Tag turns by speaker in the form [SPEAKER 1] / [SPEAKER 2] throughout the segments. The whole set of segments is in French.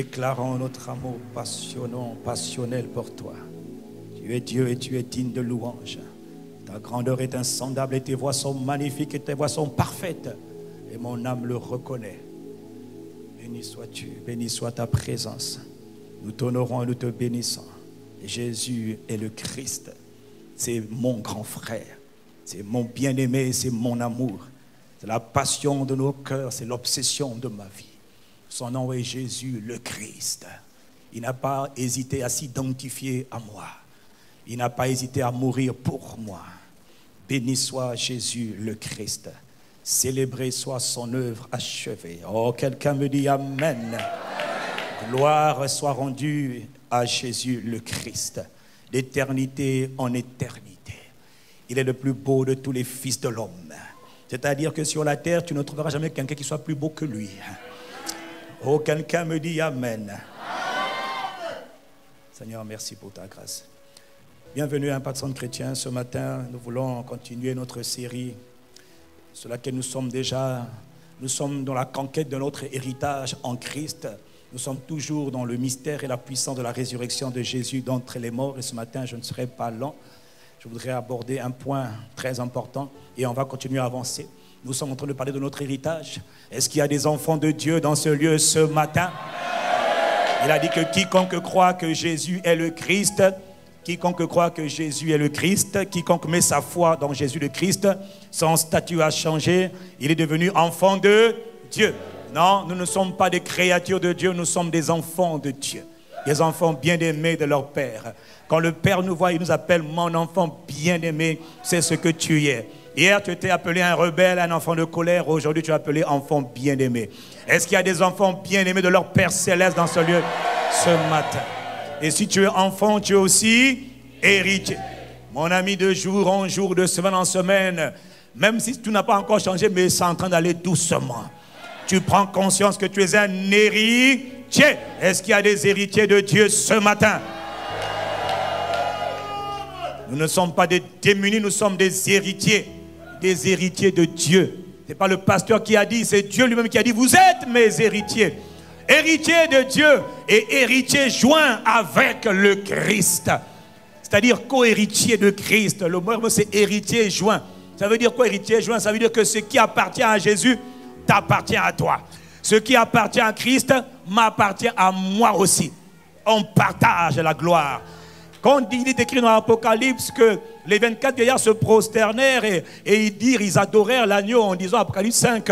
[SPEAKER 1] déclarons notre amour passionnel pour toi. Tu es Dieu et tu es digne de louange. Ta grandeur est insondable et tes voies sont magnifiques et tes voies sont parfaites. Et mon âme le reconnaît. Béni sois-tu, béni soit ta présence. Nous t'honorons et nous te bénissons. Jésus est le Christ. C'est mon grand frère. C'est mon bien-aimé, c'est mon amour. C'est la passion de nos cœurs, c'est l'obsession de ma vie. Son nom est Jésus le Christ. Il n'a pas hésité à s'identifier à moi. Il n'a pas hésité à mourir pour moi. Béni soit Jésus le Christ. Célébré soit son œuvre achevée. Oh, quelqu'un me dit Amen. Gloire soit rendue à Jésus le Christ. D'éternité en éternité. Il est le plus beau de tous les fils de l'homme. C'est-à-dire que sur la terre, tu ne trouveras jamais quelqu'un qui soit plus beau que lui. Oh, quelqu'un me dit Amen. Seigneur, merci pour ta grâce. Bienvenue à Impact Centre Chrétien. Ce matin, nous voulons continuer notre série sur laquelle nous sommes déjà. Nous sommes dans la conquête de notre héritage en Christ. Nous sommes toujours dans le mystère et la puissance de la résurrection de Jésus d'entre les morts. Et ce matin, je ne serai pas lent. Je voudrais aborder un point très important et on va continuer à avancer. Nous sommes en train de parler de notre héritage. Est-ce qu'il y a des enfants de Dieu dans ce lieu ce matin? Il a dit que quiconque croit que Jésus est le Christ, quiconque croit que Jésus est le Christ, quiconque met sa foi dans Jésus le Christ, son statut a changé, il est devenu enfant de Dieu. Non, nous ne sommes pas des créatures de Dieu, nous sommes des enfants de Dieu. Des enfants bien-aimés de leur Père. Quand le Père nous voit, il nous appelle mon enfant bien-aimé, c'est ce que tu es. Hier, tu étais appelé un rebelle, un enfant de colère. Aujourd'hui, tu es appelé enfant bien-aimé. Est-ce qu'il y a des enfants bien-aimés de leur Père céleste dans ce lieu ce matin? Et si tu es enfant, tu es aussi héritier. Mon ami, de jour en jour, de semaine en semaine, même si tu n'as pas encore changé, mais c'est en train d'aller doucement. Tu prends conscience que tu es un héritier. Est-ce qu'il y a des héritiers de Dieu ce matin? Nous ne sommes pas des démunis, nous sommes des héritiers de Dieu. Ce n'est pas le pasteur qui a dit, c'est Dieu lui-même qui a dit, vous êtes mes héritiers. Héritiers de Dieu et héritiers joints avec le Christ. C'est-à-dire co-héritier de Christ. Le mot c'est héritier joint. Ça veut dire quoi héritier joint? Ça veut dire que ce qui appartient à Jésus t'appartient à toi. Ce qui appartient à Christ m'appartient à moi aussi. On partage la gloire. Quand il est écrit dans l'Apocalypse que les 24 vieillards se prosternèrent et ils adorèrent l'agneau en disant, Apocalypse 5,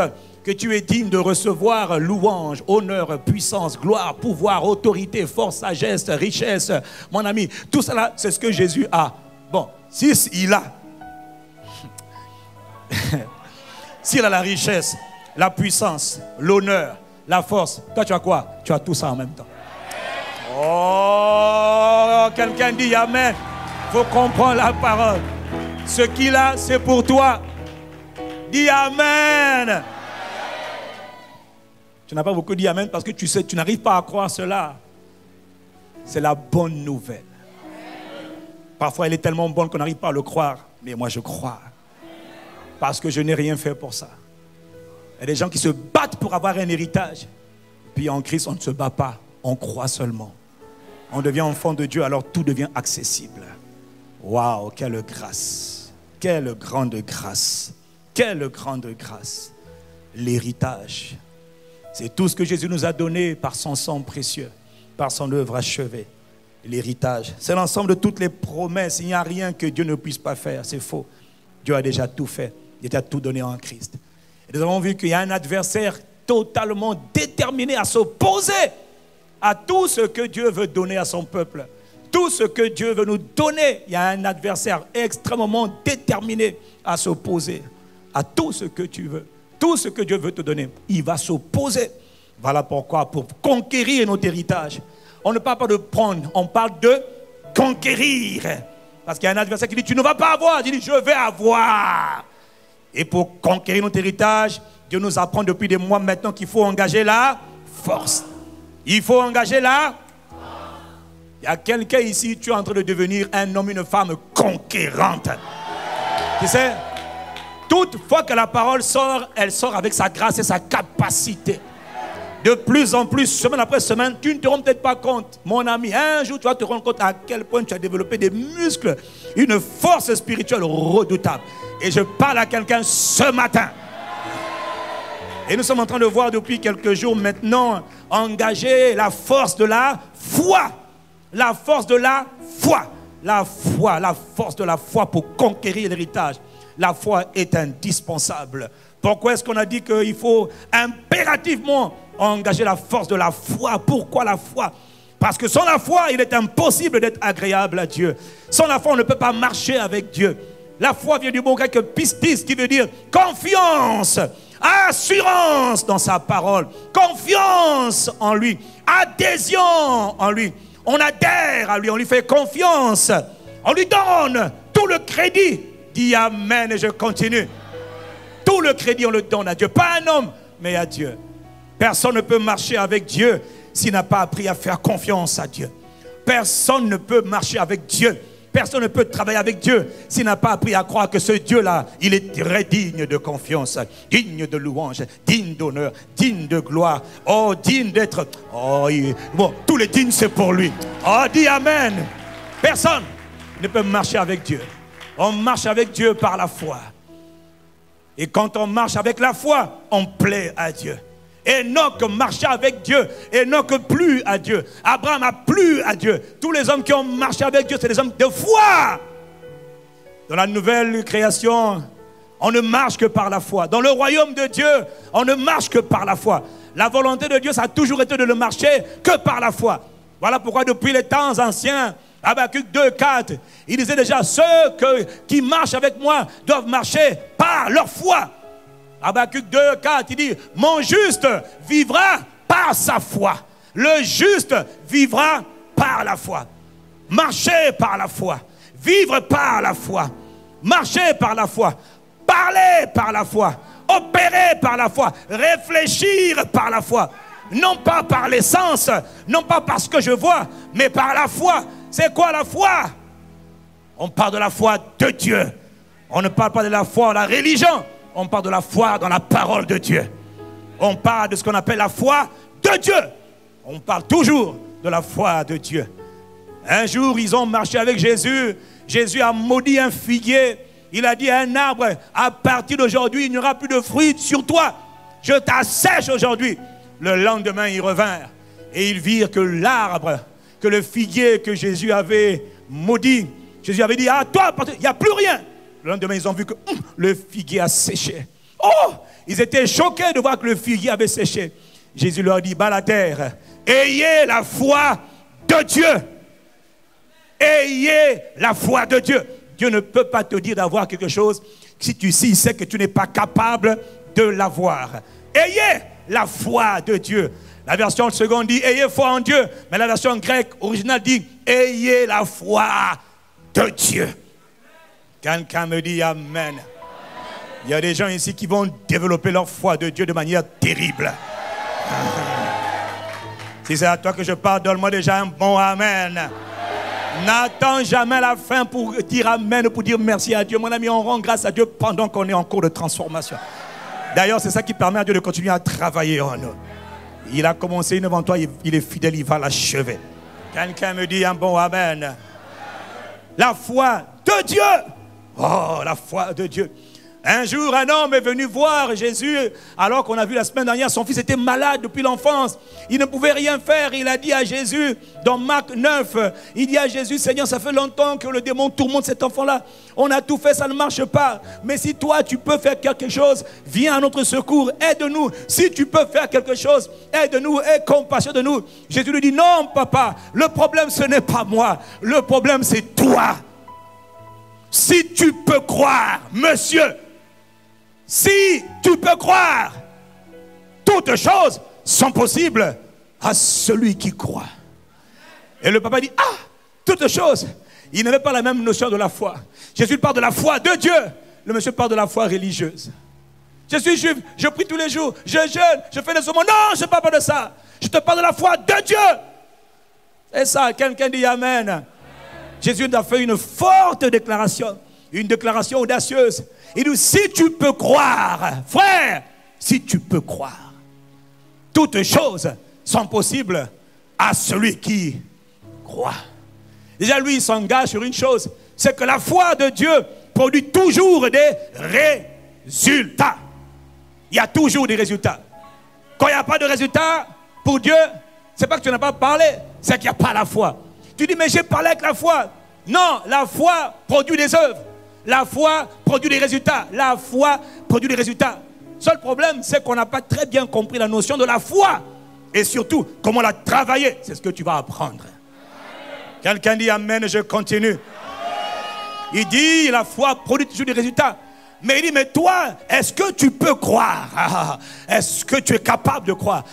[SPEAKER 1] que tu es digne de recevoir louange, honneur, puissance, gloire, pouvoir, autorité, force, sagesse, richesse. Mon ami, tout cela, c'est ce que Jésus a. Bon, s'il a la richesse, la puissance, l'honneur, la force, toi tu as quoi? Tu as tout ça en même temps. Oh, quelqu'un dit Amen. Il faut comprendre la parole. Ce qu'il a, c'est pour toi. Dis Amen. Tu n'as pas beaucoup dit Amen parce que tu sais, tu n'arrives pas à croire cela. C'est la bonne nouvelle. Parfois, elle est tellement bonne qu'on n'arrive pas à le croire. Mais moi, je crois. Parce que je n'ai rien fait pour ça. Il y a des gens qui se battent pour avoir un héritage. Puis en Christ, on ne se bat pas. On croit seulement. On devient enfant de Dieu, alors tout devient accessible. Waouh, quelle grâce. Quelle grande grâce. Quelle grande grâce. L'héritage. C'est tout ce que Jésus nous a donné par son sang précieux, par son œuvre achevée. L'héritage. C'est l'ensemble de toutes les promesses. Il n'y a rien que Dieu ne puisse pas faire. C'est faux. Dieu a déjà tout fait. Il a tout donné en Christ. Et nous avons vu qu'il y a un adversaire totalement déterminé à s'opposer à tout ce que Dieu veut donner à son peuple. Tout ce que Dieu veut nous donner, il y a un adversaire extrêmement déterminé à s'opposer à tout ce que tu veux. Tout ce que Dieu veut te donner, il va s'opposer. Voilà pourquoi, pour conquérir notre héritage, on ne parle pas de prendre, on parle de conquérir. Parce qu'il y a un adversaire qui dit, tu ne vas pas avoir. Il dit, je vais avoir. Et pour conquérir notre héritage, Dieu nous apprend depuis des mois maintenant qu'il faut engager la force. Il faut engager la force. Il y a quelqu'un ici, tu es en train de devenir un homme, une femme conquérante. Tu sais, toute fois que la parole sort, elle sort avec sa grâce et sa capacité de plus en plus, semaine après semaine, tu ne te rends peut-être pas compte, mon ami, un jour tu vas te rendre compte à quel point tu as développé des muscles, une force spirituelle redoutable. Et je parle à quelqu'un ce matin. Et nous sommes en train de voir depuis quelques jours maintenant engager la force de la foi. La force de la foi. La foi, la force de la foi pour conquérir l'héritage. La foi est indispensable. Pourquoi est-ce qu'on a dit qu'il faut impérativement engager la force de la foi? Pourquoi la foi? Parce que sans la foi, il est impossible d'être agréable à Dieu. Sans la foi, on ne peut pas marcher avec Dieu. La foi vient du mot grec pistis, qui veut dire confiance, assurance dans sa parole, confiance en lui, adhésion en lui. On adhère à lui, on lui fait confiance, on lui donne tout le crédit. Dis amen et je continue. Tout le crédit, on le donne à Dieu. Pas à un homme, mais à Dieu. Personne ne peut marcher avec Dieu s'il n'a pas appris à faire confiance à Dieu. Personne ne peut marcher avec Dieu. Personne ne peut travailler avec Dieu s'il n'a pas appris à croire que ce Dieu-là, il est très digne de confiance, digne de louange, digne d'honneur, digne de gloire. Oh, digne d'être... Oh, bon, tous les dignes, c'est pour lui. Oh, dis amen. Personne ne peut marcher avec Dieu. On marche avec Dieu par la foi. Et quand on marche avec la foi, on plaît à Dieu. Enoch marchait avec Dieu. Enoch plut à Dieu. Abraham a plu à Dieu. Tous les hommes qui ont marché avec Dieu, c'est des hommes de foi. Dans la nouvelle création, on ne marche que par la foi. Dans le royaume de Dieu, on ne marche que par la foi. La volonté de Dieu, ça a toujours été de ne marcher que par la foi. Voilà pourquoi depuis les temps anciens, Habakkuk 2:4, il disait déjà, ceux qui marchent avec moi doivent marcher par leur foi. Habakkuk 2:4, il dit, mon juste vivra par sa foi. Le juste vivra par la foi. Marcher par la foi. Vivre par la foi. Marcher par la foi. Parler par la foi. Opérer par la foi. Réfléchir par la foi. Non pas par les sens, non pas par ce que je vois, mais par la foi. C'est quoi la foi? On parle de la foi de Dieu. On ne parle pas de la foi en la religion. On parle de la foi dans la parole de Dieu. On parle de ce qu'on appelle la foi de Dieu. On parle toujours de la foi de Dieu. Un jour, ils ont marché avec Jésus. Jésus a maudit un figuier. Il a dit à un arbre, à partir d'aujourd'hui, il n'y aura plus de fruits sur toi. Je t'assèche aujourd'hui. Le lendemain, ils revinrent. Et ils virent que l'arbre, que le figuier que Jésus avait maudit, Jésus avait dit, ah toi, il n'y a plus rien. Le lendemain, ils ont vu que le figuier a séché. Oh, ils étaient choqués de voir que le figuier avait séché. Jésus leur dit, bas la terre, ayez la foi de Dieu. Ayez la foi de Dieu. Dieu ne peut pas te dire d'avoir quelque chose si tu sais que tu n'es pas capable de l'avoir. Ayez la foi de Dieu. La version seconde dit, ayez foi en Dieu. Mais la version grecque originale dit, ayez la foi de Dieu. Quelqu'un me dit amen. Il y a des gens ici qui vont développer leur foi de Dieu de manière terrible. Si c'est à toi que je parle, donne-moi déjà un bon amen. N'attends jamais la fin pour dire amen ou pour dire merci à Dieu. Mon ami, on rend grâce à Dieu pendant qu'on est en cours de transformation. D'ailleurs, c'est ça qui permet à Dieu de continuer à travailler en nous. Il a commencé une devant toi, il est fidèle, il va l'achever. Quelqu'un me dit un bon amen. La foi de Dieu. Oh, la foi de Dieu. Un jour, un homme est venu voir Jésus, alors qu'on a vu la semaine dernière, son fils était malade depuis l'enfance. Il ne pouvait rien faire. Il a dit à Jésus, dans Marc 9, il dit à Jésus, Seigneur, ça fait longtemps que le démon tourmente cet enfant-là. On a tout fait, ça ne marche pas. Mais si toi, tu peux faire quelque chose, viens à notre secours, aide-nous. Si tu peux faire quelque chose, aide-nous, aie compassion de nous. Jésus lui dit, non, papa, le problème, ce n'est pas moi. Le problème, c'est toi. Si tu peux croire, monsieur, si tu peux croire, toutes choses sont possibles à celui qui croit. Et le papa dit, ah, toutes choses. Il n'avait pas la même notion de la foi. Jésus parle de la foi de Dieu. Le monsieur parle de la foi religieuse. Je suis juif, je prie tous les jours, je jeûne, je fais des aumônes. Non, je ne parle pas de ça. Je te parle de la foi de Dieu. C'est ça, quelqu'un dit amen. Jésus a fait une forte déclaration. Une déclaration audacieuse. Il dit, si tu peux croire, frère, si tu peux croire, toutes choses sont possibles à celui qui croit. Déjà, lui, il s'engage sur une chose, c'est que la foi de Dieu produit toujours des résultats. Il y a toujours des résultats. Quand il n'y a pas de résultats, pour Dieu, c'est pas que tu n'as pas parlé, c'est qu'il n'y a pas la foi. Tu dis, mais j'ai parlé avec la foi. Non, la foi produit des œuvres. La foi produit des résultats. La foi produit des résultats. Seul problème, c'est qu'on n'a pas très bien compris la notion de la foi. Et surtout, comment la travailler. C'est ce que tu vas apprendre. Quelqu'un dit amen, je continue. Il dit, la foi produit toujours des résultats. Mais il dit, mais toi, est-ce que tu peux croire? Est-ce que tu es capable de croire?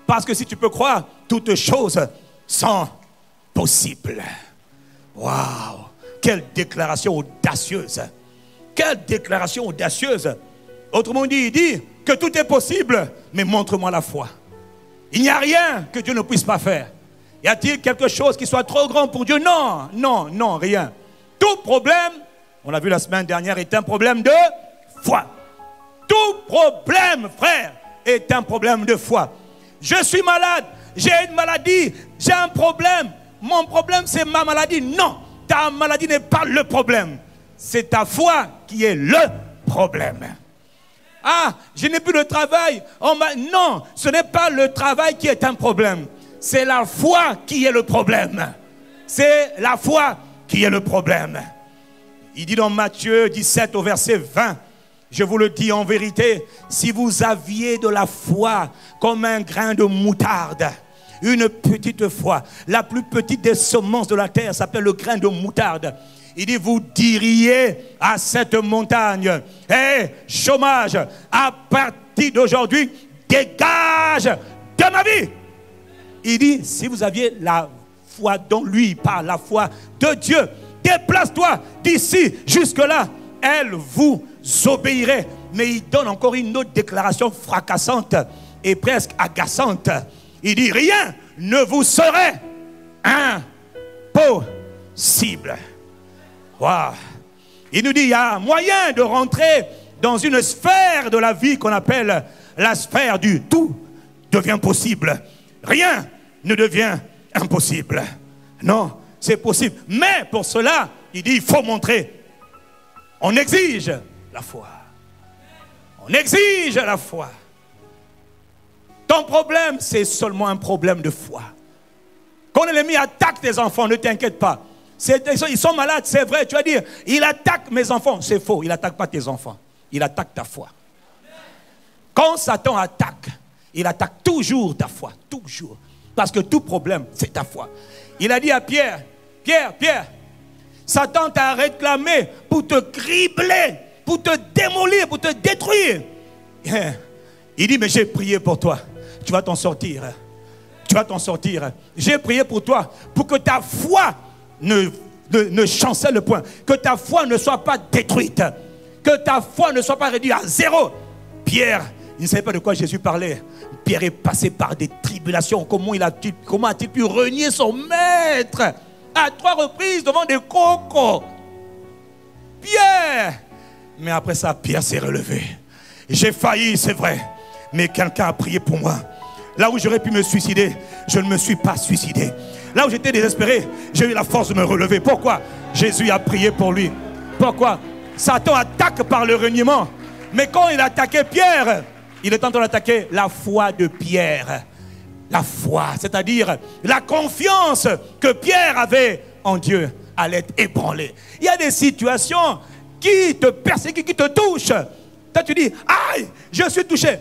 [SPEAKER 1] Parce que si tu peux croire, toutes choses sont possibles. Waouh! Quelle déclaration audacieuse! Quelle déclaration audacieuse! Autrement dit, il dit que tout est possible, mais montre-moi la foi. Il n'y a rien que Dieu ne puisse pas faire. Y a-t-il quelque chose qui soit trop grand pour Dieu? Non, non, non, rien. Tout problème, on l'a vu la semaine dernière, est un problème de foi. Tout problème, frère, est un problème de foi. Je suis malade, j'ai une maladie, j'ai un problème. Mon problème, c'est ma maladie. Non, ta maladie n'est pas le problème. C'est ta foi qui est le problème. Ah, je n'ai plus de travail. Non, ce n'est pas le travail qui est un problème. C'est la foi qui est le problème. C'est la foi qui est le problème. Il dit dans Matthieu 17 au verset 20, je vous le dis en vérité, si vous aviez de la foi comme un grain de moutarde, une petite foi, la plus petite des semences de la terre s'appelle le grain de moutarde. Il dit, vous diriez à cette montagne, hé, chômage, à partir d'aujourd'hui, dégage de ma vie. Il dit, si vous aviez la foi dont lui parle, la foi de Dieu, déplace-toi d'ici jusque-là, elle vous obéirait. Mais il donne encore une autre déclaration fracassante et presque agaçante. Il dit, rien ne vous serait impossible. Wow. Il nous dit, il y a moyen de rentrer dans une sphère de la vie qu'on appelle la sphère du tout devient possible. Rien ne devient impossible. Non, c'est possible. Mais pour cela, il dit, il faut montrer. On exige la foi. On exige la foi. Ton problème, c'est seulement un problème de foi. Quand l'ennemi attaque tes enfants, ne t'inquiète pas. Ils sont malades, c'est vrai. Tu vas dire, il attaque mes enfants. C'est faux, il n'attaque pas tes enfants. Il attaque ta foi. Quand Satan attaque, il attaque toujours ta foi. Toujours. Parce que tout problème, c'est ta foi. Il a dit à Pierre, Pierre, Satan t'a réclamé pour te cribler, pour te démolir, pour te détruire. Il dit, mais j'ai prié pour toi. Tu vas t'en sortir. Tu vas t'en sortir. J'ai prié pour toi, pour que ta foi ne chancelle point. Que ta foi ne soit pas détruite. Que ta foi ne soit pas réduite à zéro. Pierre, il ne savait pas de quoi Jésus parlait. Pierre est passé par des tribulations. Comment a-t-il pu renier son maître à 3 reprises devant des cocos? Pierre! Mais après ça, Pierre s'est relevé. J'ai failli, c'est vrai. Mais quelqu'un a prié pour moi. Là où j'aurais pu me suicider, je ne me suis pas suicidé. Là où j'étais désespéré, j'ai eu la force de me relever. Pourquoi? Jésus a prié pour lui. Pourquoi? Satan attaque par le reniement. Mais quand il attaquait Pierre, il est en train d'attaquer la foi de Pierre. La foi, c'est-à-dire la confiance que Pierre avait en Dieu allait être ébranlée. Il y a des situations qui te persécutent, qui te touchent. Toi tu dis, aïe, je suis touché.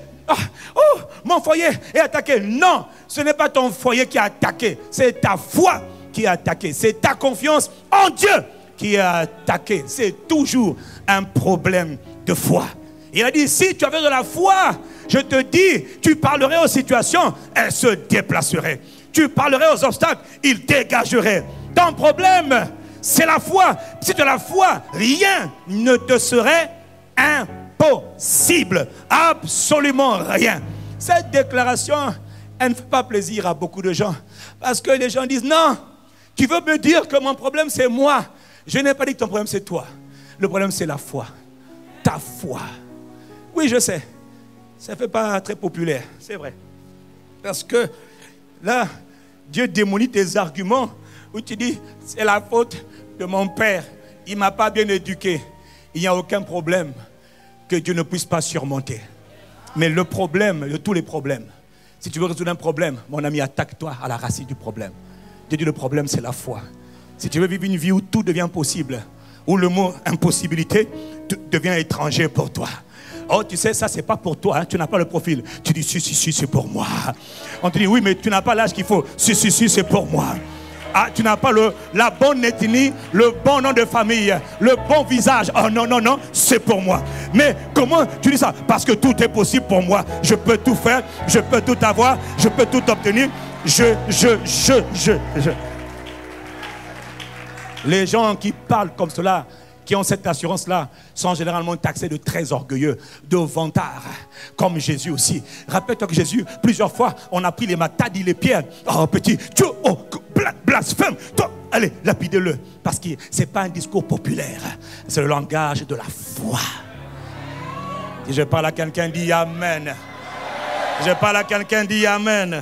[SPEAKER 1] Oh, mon foyer est attaqué. Non, ce n'est pas ton foyer qui est attaqué. C'est ta foi qui est attaquée. C'est ta confiance en Dieu qui est attaquée. C'est toujours un problème de foi. Il a dit, si tu avais de la foi, je te dis, tu parlerais aux situations, elles se déplaceraient. Tu parlerais aux obstacles, ils dégageraient. Ton problème, c'est la foi. Si tu as la foi, rien ne te serait impossible. Absolument rien. Cette déclaration, elle ne fait pas plaisir à beaucoup de gens. Parce que les gens disent, non, tu veux me dire que mon problème c'est moi. Je n'ai pas dit que ton problème c'est toi. Le problème c'est la foi. Ta foi. Oui, je sais. Ça ne fait pas très populaire, c'est vrai. Parce que là, Dieu démolit tes arguments où tu dis, c'est la faute de mon père. Il ne m'a pas bien éduqué. Il n'y a aucun problème que Dieu ne puisse pas surmonter. Mais le problème, de tous les problèmes, si tu veux résoudre un problème, mon ami, attaque-toi à la racine du problème. Dieu dit, le problème, c'est la foi. Si tu veux vivre une vie où tout devient possible, où le mot impossibilité devient étranger pour toi. Oh, tu sais, ça, c'est pas pour toi. Hein? Tu n'as pas le profil. Tu dis, si, c'est pour moi. On te dit, oui, mais tu n'as pas l'âge qu'il faut. Si, c'est pour moi. Ah, tu n'as pas la bonne ethnie, le bon nom de famille, le bon visage. Oh non, c'est pour moi. Mais comment tu dis ça? Parce que tout est possible pour moi. Je peux tout faire, je peux tout avoir, je peux tout obtenir. Les gens qui parlent comme cela, qui ont cette assurance-là, sont généralement taxés de très orgueilleux, de vantards, comme Jésus aussi. Rappelle-toi que Jésus, plusieurs fois, on a pris les mains, t'as dit les pierres. Oh petit, tu blasphème, toi, allez, lapidez-le. Parce que ce n'est pas un discours populaire, c'est le langage de la foi. Si je parle à quelqu'un, dis Amen. Si je parle à quelqu'un, dis Amen.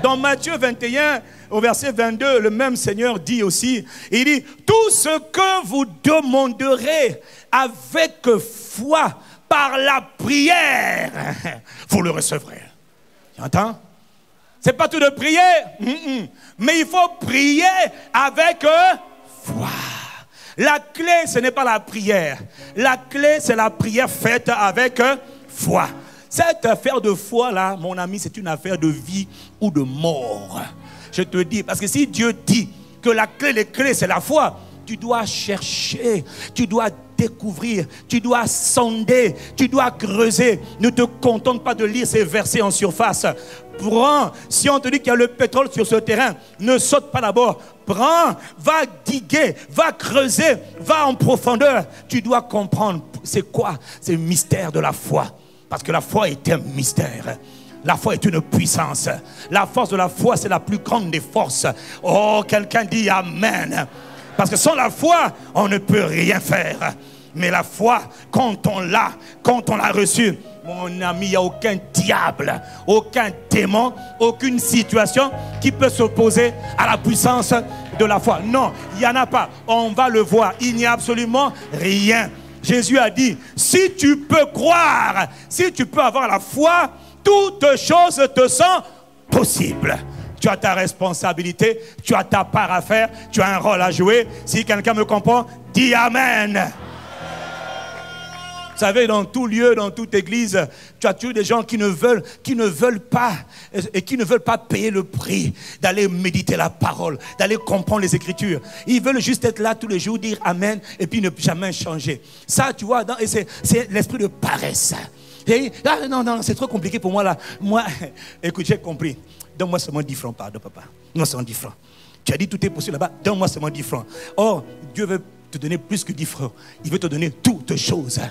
[SPEAKER 1] Dans Matthieu 21, au verset 22, le même Seigneur dit aussi, il dit, tout ce que vous demanderez avec foi par la prière, vous le recevrez. Tu entends? C'est pas tout de prier, mais il faut prier avec foi. La clé, ce n'est pas la prière. La clé, c'est la prière faite avec foi. Cette affaire de foi là, mon ami, c'est une affaire de vie ou de mort. Je te dis, parce que si Dieu dit que les clés, c'est la foi, tu dois chercher, tu dois découvrir, tu dois sonder, tu dois creuser. Ne te contente pas de lire ces versets en surface. Prends, si on te dit qu'il y a le pétrole sur ce terrain, ne saute pas d'abord. Prends, va diguer, va creuser, va en profondeur. Tu dois comprendre, c'est quoi? C'est le mystère de la foi. Parce que la foi est un mystère. La foi est une puissance. La force de la foi, c'est la plus grande des forces. Oh, quelqu'un dit Amen. Parce que sans la foi, on ne peut rien faire. Mais la foi, quand on l'a reçue, mon ami, il n'y a aucun diable, aucun démon, aucune situation qui peut s'opposer à la puissance de la foi. Non, il n'y en a pas. On va le voir. Il n'y a absolument rien. Jésus a dit, si tu peux croire, si tu peux avoir la foi, toutes choses te sont possibles. Tu as ta responsabilité, tu as ta part à faire, tu as un rôle à jouer. Si quelqu'un me comprend, dis Amen. Vous savez, dans tout lieu, dans toute église, tu as toujours des gens qui ne veulent pas payer le prix d'aller méditer la parole, d'aller comprendre les Écritures. Ils veulent juste être là tous les jours, dire Amen, et puis ne jamais changer. Ça, tu vois, c'est l'esprit de paresse. Et, non, c'est trop compliqué pour moi là. Moi, écoute, j'ai compris. Donne-moi seulement 10 francs, pardon, papa. Donne-moi seulement 10 francs. Tu as dit tout est possible là-bas, donne-moi seulement 10 francs. Or, Dieu veut te donner plus que 10 francs. Il veut te donner toutes choses.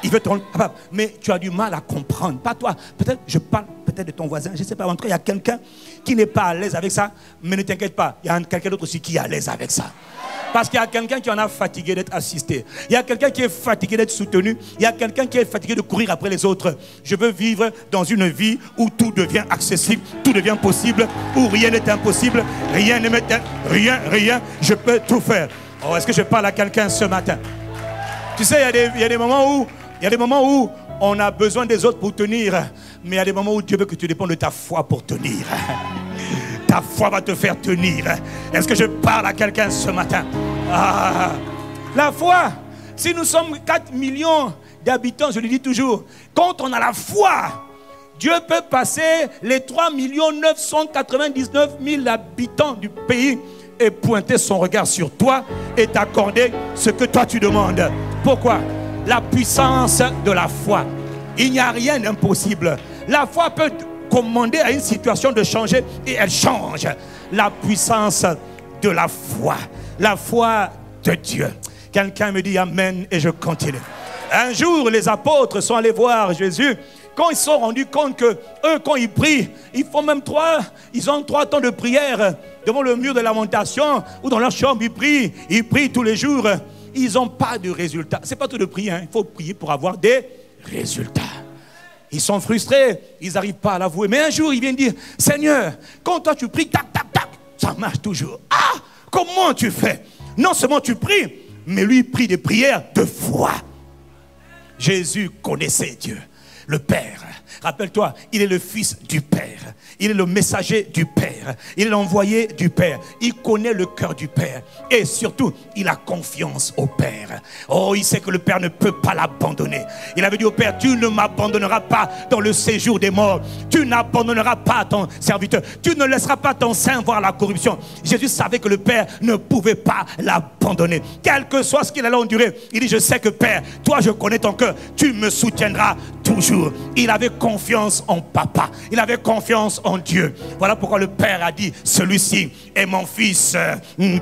[SPEAKER 1] Il veut te rendre capable. Mais tu as du mal à comprendre. Pas toi. Peut-être, je parle peut-être de ton voisin. Je ne sais pas. En tout cas, il y a quelqu'un qui n'est pas à l'aise avec ça. Mais ne t'inquiète pas. Il y a quelqu'un d'autre aussi qui est à l'aise avec ça. Parce qu'il y a quelqu'un qui en a fatigué d'être assisté. Il y a quelqu'un qui est fatigué d'être soutenu. Il y a quelqu'un qui est fatigué de courir après les autres. Je veux vivre dans une vie où tout devient accessible, tout devient possible, où rien n'est impossible, rien ne m'est rien. Je peux tout faire. Oh, est-ce que je parle à quelqu'un ce matin? Tu sais, il y a des moments où on a besoin des autres pour tenir. Mais il y a des moments où Dieu veut que tu dépendes de ta foi pour tenir. Ta foi va te faire tenir. Est-ce que je parle à quelqu'un ce matin? La foi, si nous sommes 4 millions d'habitants, je le dis toujours, quand on a la foi, Dieu peut passer les 3 999 000 habitants du pays et pointer son regard sur toi et t'accorder ce que toi tu demandes. Pourquoi? La puissance de la foi. Il n'y a rien d'impossible. La foi peut commander à une situation de changer et elle change. La puissance de la foi. La foi de Dieu. Quelqu'un me dit Amen et je continue. Un jour, les apôtres sont allés voir Jésus. Quand ils se sont rendus compte que eux, quand ils prient, ils font même ils ont 3 temps de prière devant le mur de lamentation ou dans leur chambre, ils prient tous les jours. Ils n'ont pas de résultats. Ce n'est pas tout de prier, hein. Il faut prier pour avoir des résultats. Ils sont frustrés, ils n'arrivent pas à l'avouer. Mais un jour, ils viennent dire, Seigneur, quand toi tu pries, tac, tac, tac, ça marche toujours. Ah, comment tu fais? Non seulement tu pries, mais lui prie des prières de foi. Jésus connaissait Dieu, le Père. Rappelle-toi, il est le Fils du Père. Il est le messager du Père. Il est l'envoyé du Père. Il connaît le cœur du Père. Et surtout, il a confiance au Père. Oh, il sait que le Père ne peut pas l'abandonner. Il avait dit au Père, tu ne m'abandonneras pas dans le séjour des morts. Tu n'abandonneras pas ton serviteur. Tu ne laisseras pas ton sein voir la corruption. Jésus savait que le Père ne pouvait pas l'abandonner. Quel que soit ce qu'il allait endurer, il dit, je sais que Père, toi je connais ton cœur. Tu me soutiendras toujours. Il avait confiance en Papa. Il avait confiance en Dieu. Voilà pourquoi le Père a dit, celui-ci est mon fils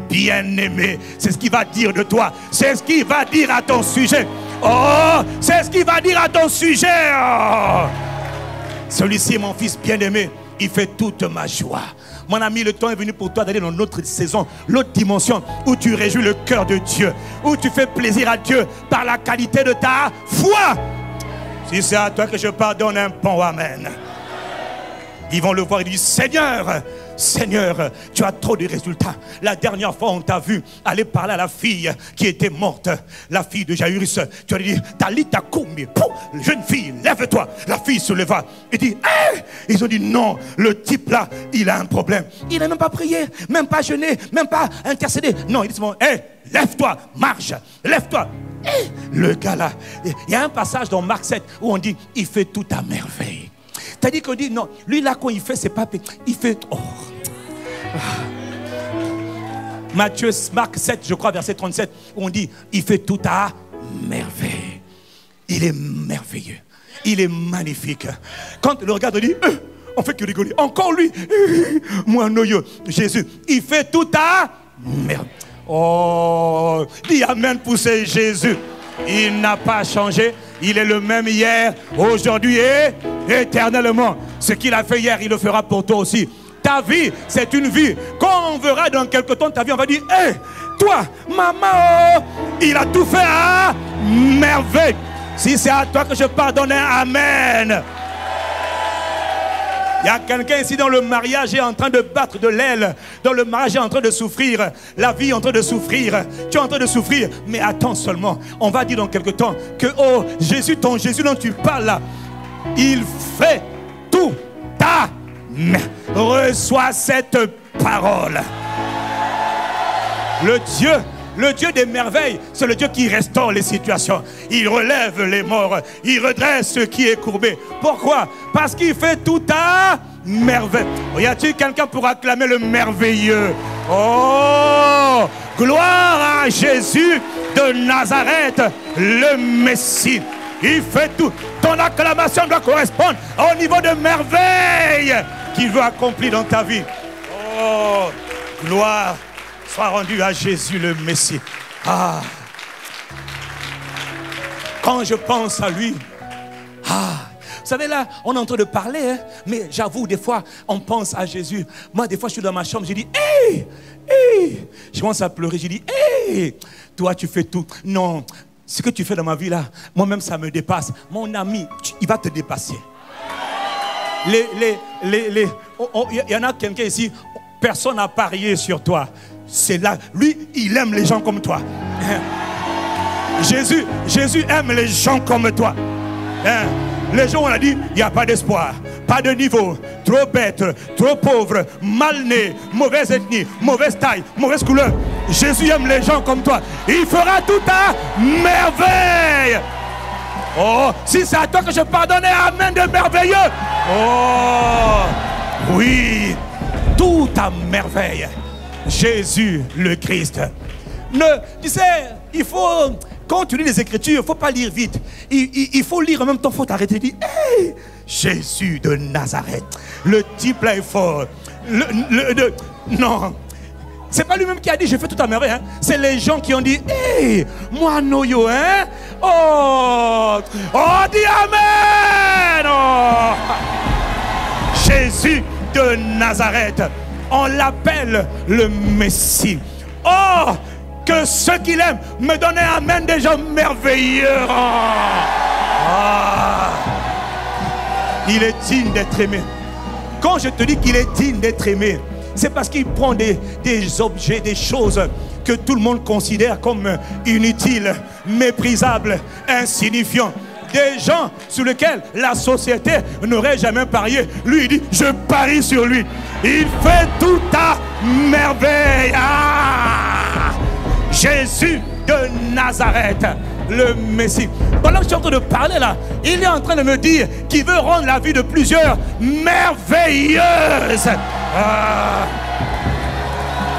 [SPEAKER 1] bien-aimé. C'est ce qu'il va dire de toi. C'est ce qu'il va dire à ton sujet. Oh, c'est ce qu'il va dire à ton sujet. Oh. Celui-ci est mon fils bien-aimé. Il fait toute ma joie. Mon ami, le temps est venu pour toi d'aller dans l'autre saison, l'autre dimension où tu réjouis le cœur de Dieu, où tu fais plaisir à Dieu par la qualité de ta foi. Si c'est à toi que je pardonne, un bon amen. Ils vont le voir et disent, Seigneur, Seigneur, tu as trop de résultats. La dernière fois, on t'a vu aller parler à la fille qui était morte, la fille de Jairus. Tu as dit, Talita Koumi, jeune fille, lève-toi. La fille se leva et dit, hey! Ils ont dit, non, le type là, il a un problème. Il n'a même pas prié, même pas jeûné, même pas intercédé. Non, il dit, hey, lève-toi, marche, lève-toi. Hey, le gars là, il y a un passage dans Marc 7 où on dit, il fait tout à merveille. C'est-à-dire qu'on dit, non, lui là, quand il fait, c'est pas... Il fait... Oh. Marc 7, je crois, verset 37, où on dit, il fait tout à merveille. Il est merveilleux. Il est magnifique. Quand le regarde, on dit, on fait que rigoler. Encore lui, moi, noyo, Jésus, il fait tout à merveille. Oh, dis amen pour ce Jésus. Il n'a pas changé. Il est le même hier, aujourd'hui et éternellement. Ce qu'il a fait hier, il le fera pour toi aussi. Ta vie, c'est une vie. Quand on verra dans quelque temps ta vie, on va dire, hé, toi, maman, oh, il a tout fait à merveille. Si c'est à toi que je pardonne, amen. Il y a quelqu'un ici dans le mariage est en train de battre de l'aile. Dans le mariage est en train de souffrir. La vie est en train de souffrir. Tu es en train de souffrir. Mais attends seulement. On va dire dans quelque temps que, oh, Jésus, ton Jésus dont tu parles là, il fait tout à merveille. Reçois cette parole. Le Dieu des merveilles, c'est le Dieu qui restaure les situations. Il relève les morts. Il redresse ce qui est courbé. Pourquoi? Parce qu'il fait tout à merveille. Y a-t-il quelqu'un pour acclamer le merveilleux? Oh, gloire à Jésus de Nazareth, le Messie. Il fait tout. Ton acclamation doit correspondre au niveau de merveille qu'il veut accomplir dans ta vie. Oh, gloire soit rendu à Jésus le Messie. Ah. Quand je pense à lui, vous savez là, on est en train de parler, hein, mais j'avoue, des fois, on pense à Jésus. Moi, des fois, je suis dans ma chambre, je dis, hé, hé. Je commence à pleurer, je dis, hé, toi, tu fais tout. Non, ce que tu fais dans ma vie là, moi-même, ça me dépasse. Mon ami, il va te dépasser. Il y en a quelqu'un ici, personne n'a parié sur toi. C'est là, lui, il aime les gens comme toi. Jésus aime les gens comme toi. Les gens, on a dit, il n'y a pas d'espoir, pas de niveau, trop bête, trop pauvre, mal né, mauvaise ethnie, mauvaise taille, mauvaise couleur. Jésus aime les gens comme toi. Il fera tout à merveille. Oh, si c'est à toi que je pardonne, amen de merveilleux. Oh, oui, tout à merveille. Jésus le Christ. Tu sais, il faut, quand tu lis les Écritures, il ne faut pas lire vite. Il faut lire en même temps, il faut t'arrêter et dire, hey, Jésus de Nazareth. Le type là est fort. Non. C'est pas lui-même qui a dit, je fais tout à merveille. Hein. C'est les gens qui ont dit, hey, moi noyo, hein. Oh, dis amen. Oh. Jésus de Nazareth. On l'appelle le Messie. Oh, que ceux qui l'aiment me donnent un amen des gens merveilleux. Il est digne d'être aimé. Quand je te dis qu'il est digne d'être aimé, c'est parce qu'il prend des objets, des choses que tout le monde considère comme inutiles, méprisables, insignifiants. Des gens sur lesquels la société n'aurait jamais parié. Lui, il dit, je parie sur lui. Il fait tout à merveille. Ah! Jésus de Nazareth, le Messie. Pendant que je suis en train de parler là, il est en train de me dire qu'il veut rendre la vie de plusieurs merveilleuse. Ah!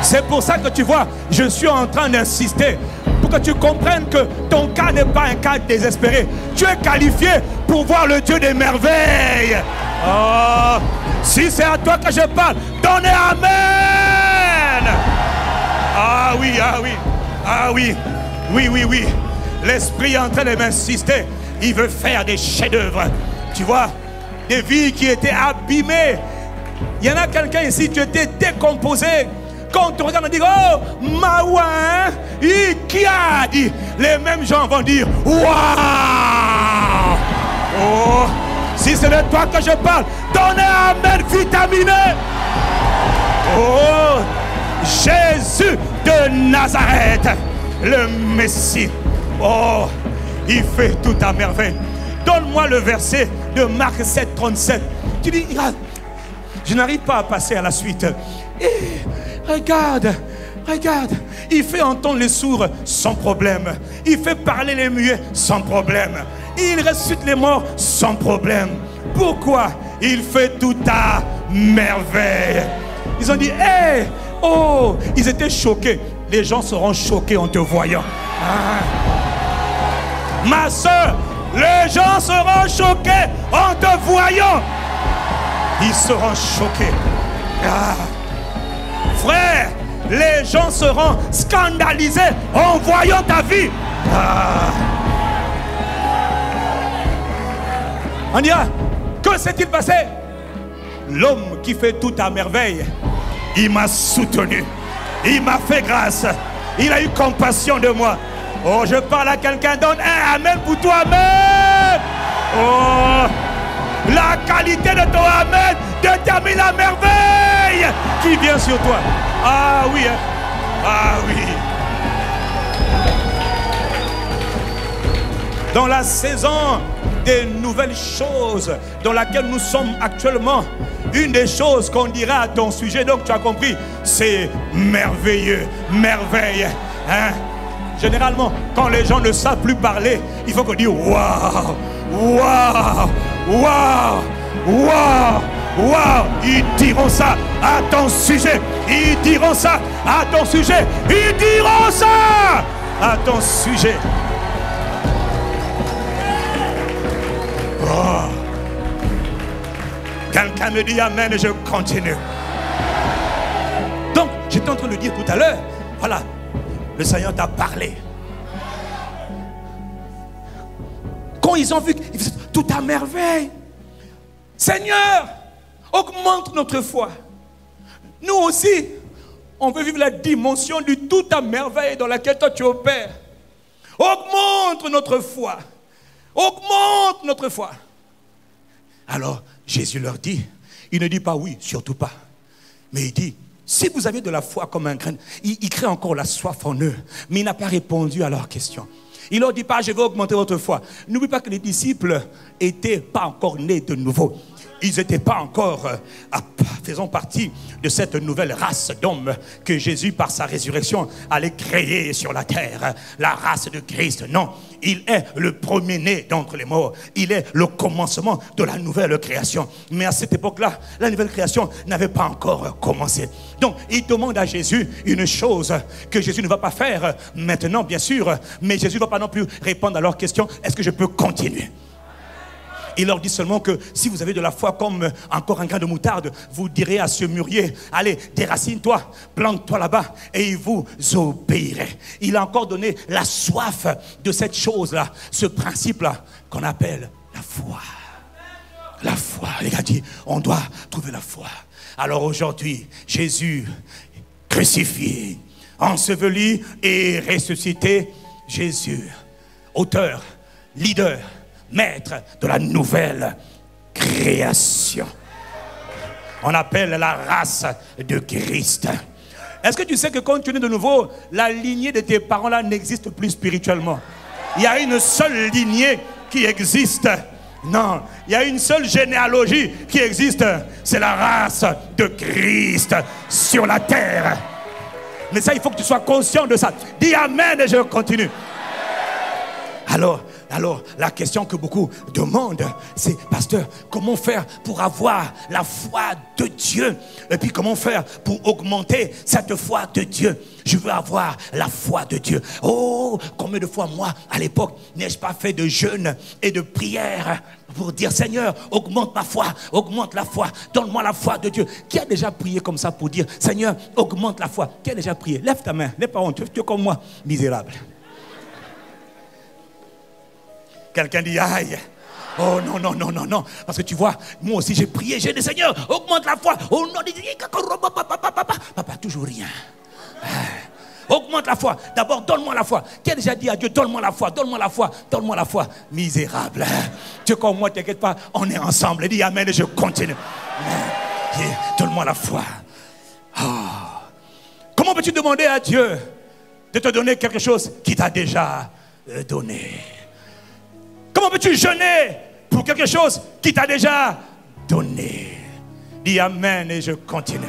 [SPEAKER 1] C'est pour ça que tu vois, je suis en train d'insister pour que tu comprennes que ton cas n'est pas un cas désespéré. Tu es qualifié pour voir le Dieu des merveilles. Oh, si c'est à toi que je parle, donnez Amen. Ah oui, ah oui, ah oui, oui, oui, oui. L'Esprit est en train de m'insister. Il veut faire des chefs-d'œuvre. Tu vois, des vies qui étaient abîmées. Il y en a quelqu'un ici, tu étais décomposé. Quand on te regarde, on dit, oh, Mawa, qui a dit? Les mêmes gens vont dire, waouh! Oh, si c'est de toi que je parle, donnez Amen vitaminé. Oh, Jésus de Nazareth, le Messie. Oh, il fait tout à merveille. Donne-moi le verset de Marc 7, 37. Tu dis, regarde, je n'arrive pas à passer à la suite. Regarde, regarde, il fait entendre les sourds sans problème. Il fait parler les muets sans problème. Il ressuscite les morts sans problème. Pourquoi? Il fait tout à merveille. Ils ont dit, hé, oh, ils étaient choqués. Les gens seront choqués en te voyant. Ah. Ma soeur, les gens seront choqués en te voyant. Ils seront choqués. Ah. Frère, les gens seront scandalisés en voyant ta vie. Ah. On dira, que s'est-il passé? L'homme qui fait tout à merveille, il m'a soutenu, il m'a fait grâce, il a eu compassion de moi. Oh, je parle à quelqu'un, donne un Amen pour toi, Amen. Oh, la qualité de ton Amen détermine la merveille qui vient sur toi. Ah oui, hein? Ah oui. Dans la saison des nouvelles choses dans laquelle nous sommes actuellement, une des choses qu'on dira à ton sujet, donc tu as compris, c'est merveilleux, merveille. Hein? Généralement, quand les gens ne savent plus parler, il faut qu'on dise waouh, waouh, waouh, waouh, waouh. Ils diront ça à ton sujet. Ils diront ça à ton sujet. Ils diront ça à ton sujet. Oh. Quelqu'un me dit Amen et je continue. Donc, j'étais en train de dire tout à l'heure, voilà, le Seigneur t'a parlé. Quand ils ont vu qu'ils faisaient tout à merveille, Seigneur, augmente notre foi. Nous aussi, on veut vivre la dimension du tout à merveille dans laquelle toi tu opères. Augmente notre foi. Augmente notre foi. Alors, Jésus leur dit, il ne dit pas oui, surtout pas. Mais il dit, si vous avez de la foi comme un grain, il crée encore la soif en eux. Mais il n'a pas répondu à leur question. Il leur dit pas, je vais augmenter votre foi. N'oubliez pas que les disciples n'étaient pas encore nés de nouveau. Ils n'étaient pas encore faisant partie de cette nouvelle race d'hommes que Jésus, par sa résurrection, allait créer sur la terre. La race de Christ, non. Il est le premier-né d'entre les morts. Il est le commencement de la nouvelle création. Mais à cette époque-là, la nouvelle création n'avait pas encore commencé. Donc, il demande à Jésus une chose que Jésus ne va pas faire maintenant, bien sûr. Mais Jésus ne va pas non plus répondre à leur question. Est-ce que je peux continuer? Il leur dit seulement que si vous avez de la foi comme encore un grain de moutarde, vous direz à ce mûrier, allez, déracine-toi, plante-toi là-bas et il vous obéirait. Il a encore donné la soif de cette chose-là, ce principe-là qu'on appelle la foi. La foi, les gars disent, on doit trouver la foi. Alors aujourd'hui, Jésus crucifié, enseveli et ressuscité, Jésus, auteur, leader, maître de la nouvelle création. On appelle la race de Christ. Est-ce que tu sais que quand tu es né de nouveau, la lignée de tes parents là n'existe plus spirituellement? Il y a une seule lignée qui existe. Non, il y a une seule généalogie qui existe. C'est la race de Christ sur la terre. Mais ça, il faut que tu sois conscient de ça. Dis Amen et je continue. Alors, la question que beaucoup demandent, c'est, pasteur, comment faire pour avoir la foi de Dieu? Et puis, comment faire pour augmenter cette foi de Dieu? Je veux avoir la foi de Dieu. Oh, combien de fois, moi, à l'époque, n'ai-je pas fait de jeûne et de prière pour dire, Seigneur, augmente ma foi, augmente la foi, donne-moi la foi de Dieu. Qui a déjà prié comme ça pour dire, Seigneur, augmente la foi? Qui a déjà prié? Lève ta main, n'aie pas honte, tu es comme moi, misérable. Quelqu'un dit aïe. Oh non, non, non, non, non. Parce que tu vois, moi aussi j'ai prié, j'ai dit Seigneur, augmente la foi. Oh non, papa, toujours rien. Augmente la foi. D'abord, donne-moi la foi. Qui a déjà dit à Dieu, donne-moi la foi, donne-moi la foi, donne-moi la foi. Misérable. Tu comme moi, t'inquiète pas, on est ensemble. Dis amen et je continue. Donne-moi la foi. Oh. Comment peux-tu demander à Dieu de te donner quelque chose qu'il t'a déjà donné? Comment peux-tu jeûner pour quelque chose qui t'a déjà donné? Dis amen et je continue.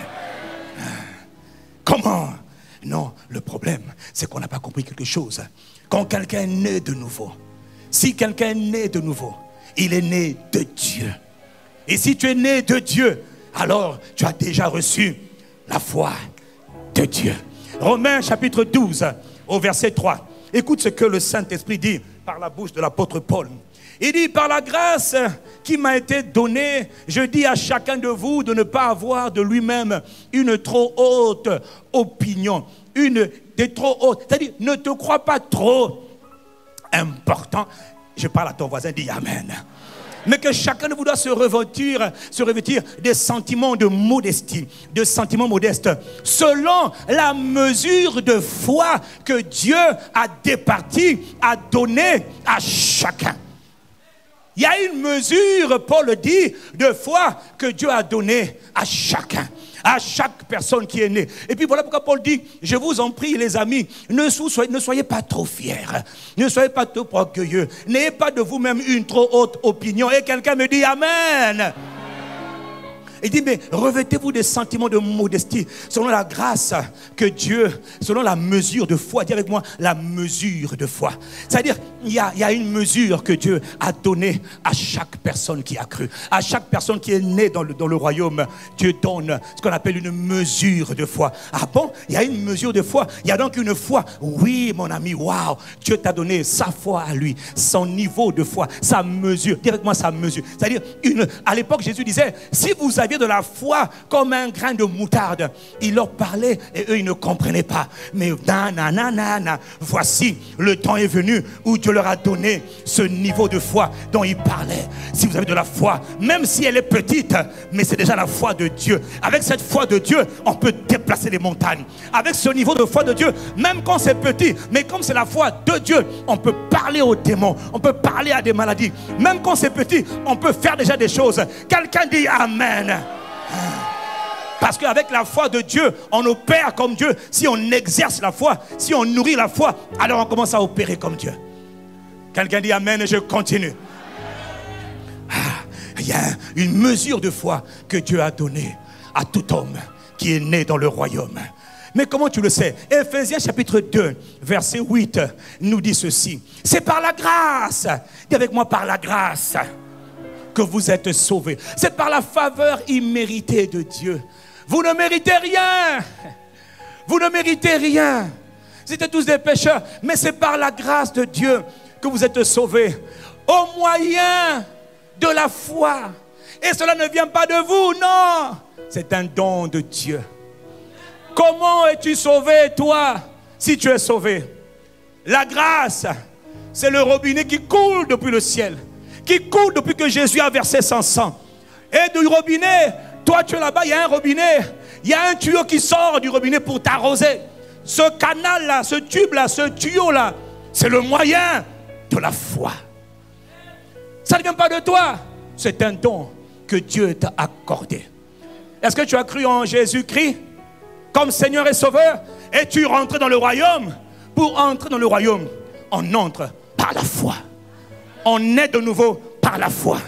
[SPEAKER 1] Comment? Non, le problème, c'est qu'on n'a pas compris quelque chose. Quand quelqu'un est né de nouveau, si quelqu'un est né de nouveau, il est né de Dieu. Et si tu es né de Dieu, alors tu as déjà reçu la foi de Dieu. Romains chapitre 12, au verset 3. Écoute ce que le Saint-Esprit dit par la bouche de l'apôtre Paul. Il dit, par la grâce qui m'a été donnée, je dis à chacun de vous de ne pas avoir de lui-même une trop haute opinion. Une des trop hautes. C'est-à-dire, ne te crois pas trop important. Je parle à ton voisin, dis Amen. Mais que chacun de vous doit se revêtir des sentiments de modestie, de sentiments modestes, selon la mesure de foi que Dieu a départie, a donnée à chacun. Il y a une mesure, Paul dit, de foi que Dieu a donnée à chacun. À chaque personne qui est née. Et puis voilà pourquoi Paul dit, je vous en prie les amis, ne soyez pas trop fiers, ne soyez pas trop orgueilleux, n'ayez pas de vous-même une trop haute opinion. Et quelqu'un me dit Amen. Il dit, mais revêtez-vous des sentiments de modestie, selon la grâce que Dieu, selon la mesure de foi. Dis avec moi, la mesure de foi. C'est-à-dire, il y a une mesure que Dieu a donnée à chaque personne qui a cru. À chaque personne qui est née dans le royaume, Dieu donne ce qu'on appelle une mesure de foi. Ah bon? Il y a une mesure de foi. Il y a donc une foi. Oui, mon ami, waouh. Dieu t'a donné sa foi à lui, son niveau de foi, sa mesure. Dis avec moi, sa mesure. C'est-à-dire, à l'époque, Jésus disait, si vous aviez de la foi comme un grain de moutarde, il leur parlait et eux ils ne comprenaient pas, mais voici le temps est venu où Dieu leur a donné ce niveau de foi dont il parlait. Si vous avez de la foi, même si elle est petite, mais c'est déjà la foi de Dieu. Avec cette foi de Dieu, on peut déplacer les montagnes. Avec ce niveau de foi de Dieu, même quand c'est petit, mais comme c'est la foi de Dieu, on peut parler aux démons, on peut parler à des maladies. Même quand c'est petit, on peut faire déjà des choses. Quelqu'un dit Amen. Parce qu'avec la foi de Dieu, on opère comme Dieu. Si on exerce la foi, si on nourrit la foi, alors on commence à opérer comme Dieu. Quelqu'un dit Amen et je continue. Il y a une mesure de foi que Dieu a donnée à tout homme qui est né dans le royaume. Mais comment tu le sais? Ephésiens chapitre 2, verset 8 nous dit ceci. C'est par la grâce. Dis avec moi, par la grâce que vous êtes sauvés. C'est par la faveur imméritée de Dieu. Vous ne méritez rien. Vous ne méritez rien. Vous êtes tous des pécheurs. Mais c'est par la grâce de Dieu que vous êtes sauvés. Au moyen de la foi. Et cela ne vient pas de vous, non. C'est un don de Dieu. Comment es-tu sauvé, toi, si tu es sauvé? La grâce, c'est le robinet qui coule depuis le ciel. Qui coule depuis que Jésus a versé son sang. Et du robinet, toi tu es là-bas, il y a un robinet. Il y a un tuyau qui sort du robinet pour t'arroser. Ce canal-là, ce tube-là, ce tuyau-là, c'est le moyen de la foi. Ça ne vient pas de toi. C'est un don que Dieu t'a accordé. Est-ce que tu as cru en Jésus-Christ comme Seigneur et Sauveur et tu rentres dans le royaume? Pour entrer dans le royaume, on entre par la foi. On est de nouveau par la foi.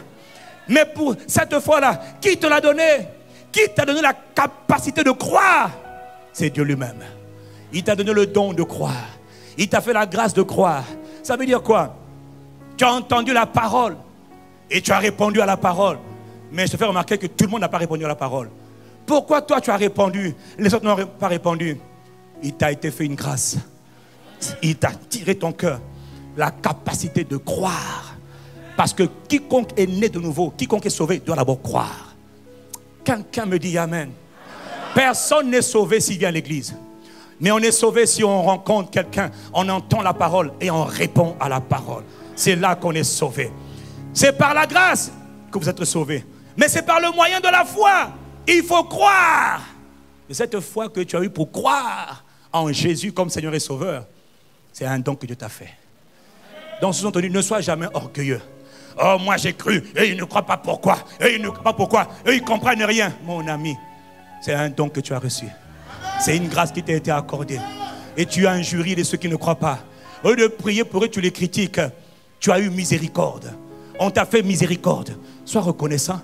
[SPEAKER 1] Mais pour cette foi-là, qui te l'a donné? Qui t'a donné la capacité de croire? C'est Dieu lui-même. Il t'a donné le don de croire. Il t'a fait la grâce de croire. Ça veut dire quoi? Tu as entendu la parole et tu as répondu à la parole. Mais je te fais remarquer que tout le monde n'a pas répondu à la parole. Pourquoi toi tu as répondu, les autres n'ont pas répondu? Il t'a été fait une grâce. Il t'a tiré ton cœur la capacité de croire. Parce que quiconque est né de nouveau, quiconque est sauvé, doit d'abord croire. Quelqu'un me dit amen. Personne n'est sauvé s'il vient à l'église. Mais on est sauvé si on rencontre quelqu'un, on entend la parole et on répond à la parole. C'est là qu'on est sauvé. C'est par la grâce que vous êtes sauvés. Mais c'est par le moyen de la foi. Il faut croire. Et cette foi que tu as eue pour croire en Jésus comme Seigneur et Sauveur, c'est un don que Dieu t'a fait. Donc, sous-entendu, ne sois jamais orgueilleux. Oh, moi j'ai cru, et ils ne croient pas pourquoi, et ils ne croient pas pourquoi, et ils ne comprennent rien. Mon ami, c'est un don que tu as reçu. C'est une grâce qui t'a été accordée. Et tu as injurié de ceux qui ne croient pas. Au lieu de prier pour eux, tu les critiques. Tu as eu miséricorde. On t'a fait miséricorde. Sois reconnaissant.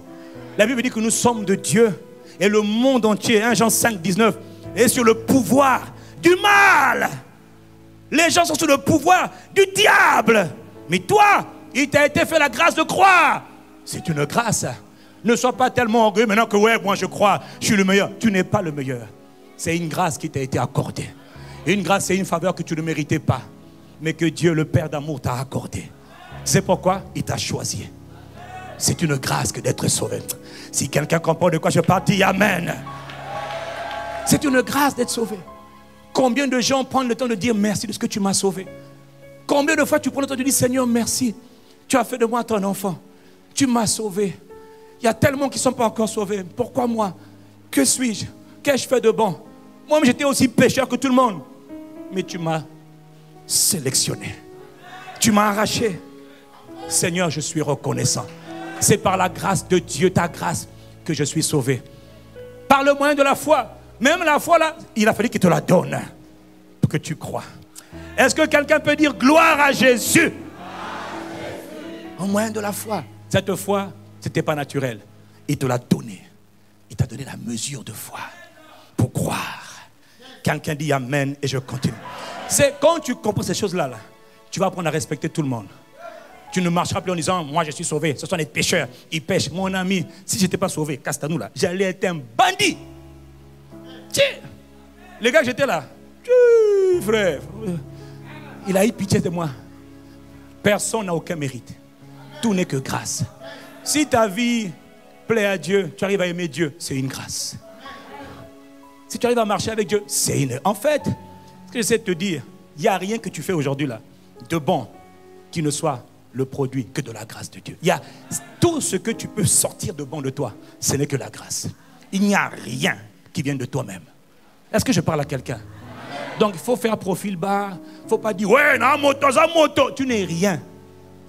[SPEAKER 1] La Bible dit que nous sommes de Dieu. Et le monde entier, 1 Jean 5, 19, est sur le pouvoir du mal. Les gens sont sous le pouvoir du diable. Mais toi, il t'a été fait la grâce de croire. C'est une grâce. Ne sois pas tellement orgueilleux maintenant que ouais, moi je crois, je suis le meilleur. Tu n'es pas le meilleur. C'est une grâce qui t'a été accordée. Une grâce, c'est une faveur que tu ne méritais pas, mais que Dieu, le Père d'amour, t'a accordée. C'est pourquoi il t'a choisi. C'est une grâce que d'être sauvé. Si quelqu'un comprend de quoi je parle, dis amen. C'est une grâce d'être sauvé. Combien de gens prennent le temps de dire merci de ce que tu m'as sauvé? Combien de fois tu prends le temps de dire Seigneur merci, tu as fait de moi ton enfant, tu m'as sauvé. Il y a tellement qui ne sont pas encore sauvés. Pourquoi moi? Que suis-je? Qu'ai-je fait de bon? Moi-même j'étais aussi pécheur que tout le monde. Mais tu m'as sélectionné. Tu m'as arraché. Seigneur, je suis reconnaissant. C'est par la grâce de Dieu, ta grâce, que je suis sauvé. Par le moyen de la foi. Même la foi là, il a fallu qu'il te la donne pour que tu crois. Est-ce que quelqu'un peut dire gloire à Jésus? Au moyen de la foi. Cette foi, ce n'était pas naturel. Il te l'a donné. Il t'a donné la mesure de foi pour croire. Quelqu'un dit amen et je continue. C'est quand tu comprends ces choses-là, tu vas apprendre à respecter tout le monde. Tu ne marcheras plus en disant, moi je suis sauvé, ce sont des pécheurs, ils pêchent. Mon ami, si je n'étais pas sauvé, Castanou là, j'allais être un bandit. Tiens, les gars, j'étais là. Frère, il a eu pitié de moi. Personne n'a aucun mérite. Tout n'est que grâce. Si ta vie plaît à Dieu, tu arrives à aimer Dieu, c'est une grâce. Si tu arrives à marcher avec Dieu, c'est une... En fait, ce que j'essaie de te dire, il n'y a rien que tu fais aujourd'hui là, de bon, qui ne soit le produit que de la grâce de Dieu. Il y a tout ce que tu peux sortir de bon de toi, ce n'est que la grâce. Il n'y a rien qui vienne de toi-même. Est-ce que je parle à quelqu'un? Donc il faut faire profil bas. Il ne faut pas dire, ouais, non, moto. Tu n'es rien.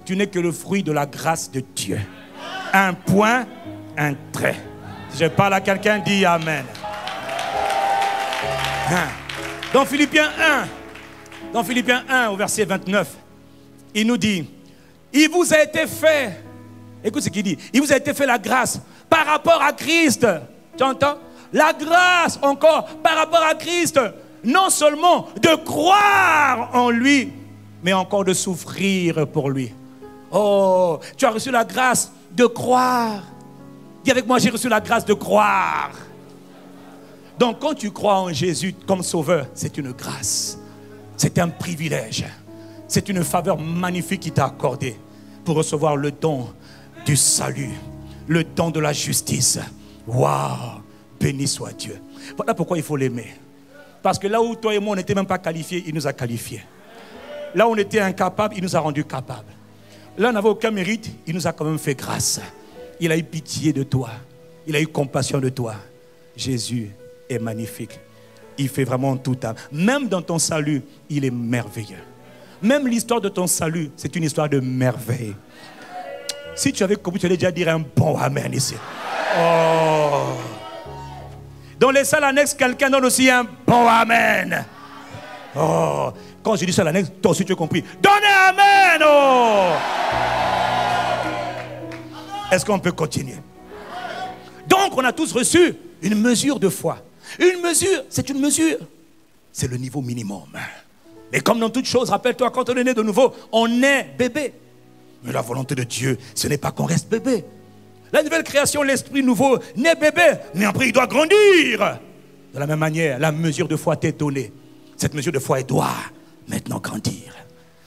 [SPEAKER 1] Tu n'es que le fruit de la grâce de Dieu. Un point, un trait. Si je parle à quelqu'un, dis amen. Dans Philippiens 1, au verset 29, il nous dit, il vous a été fait, écoute ce qu'il dit, il vous a été fait la grâce par rapport à Christ. Tu entends? La grâce encore par rapport à Christ. Non seulement de croire en lui, mais encore de souffrir pour lui. Oh, tu as reçu la grâce de croire. Dis avec moi, j'ai reçu la grâce de croire. Donc quand tu crois en Jésus comme sauveur, c'est une grâce. C'est un privilège. C'est une faveur magnifique qui t'a accordée pour recevoir le don du salut, le don de la justice. Waouh, béni soit Dieu. Voilà pourquoi il faut l'aimer. Parce que là où toi et moi on n'était même pas qualifiés, il nous a qualifiés. Là où on était incapable, il nous a rendus capables. Là où on n'avait aucun mérite, il nous a quand même fait grâce. Il a eu pitié de toi. Il a eu compassion de toi. Jésus est magnifique. Il fait vraiment tout. Même dans ton salut, il est merveilleux. Même l'histoire de ton salut, c'est une histoire de merveille. Si tu avais compris, tu allais déjà dire un bon amen ici. Oh. Dans les salles annexes, quelqu'un donne aussi un bon amen. Oh. Quand je dis salle annexe, toi aussi tu as compris. Donnez amen. Oh. Est-ce qu'on peut continuer? Donc on a tous reçu une mesure de foi. Une mesure, c'est une mesure. C'est le niveau minimum. Mais comme dans toute chose, rappelle-toi, quand on est né de nouveau, on est bébé. Mais la volonté de Dieu, ce n'est pas qu'on reste bébé. La nouvelle création, l'esprit nouveau, naît bébé, mais après il doit grandir. De la même manière, la mesure de foi t'est donnée. Cette mesure de foi, elle doit maintenant grandir.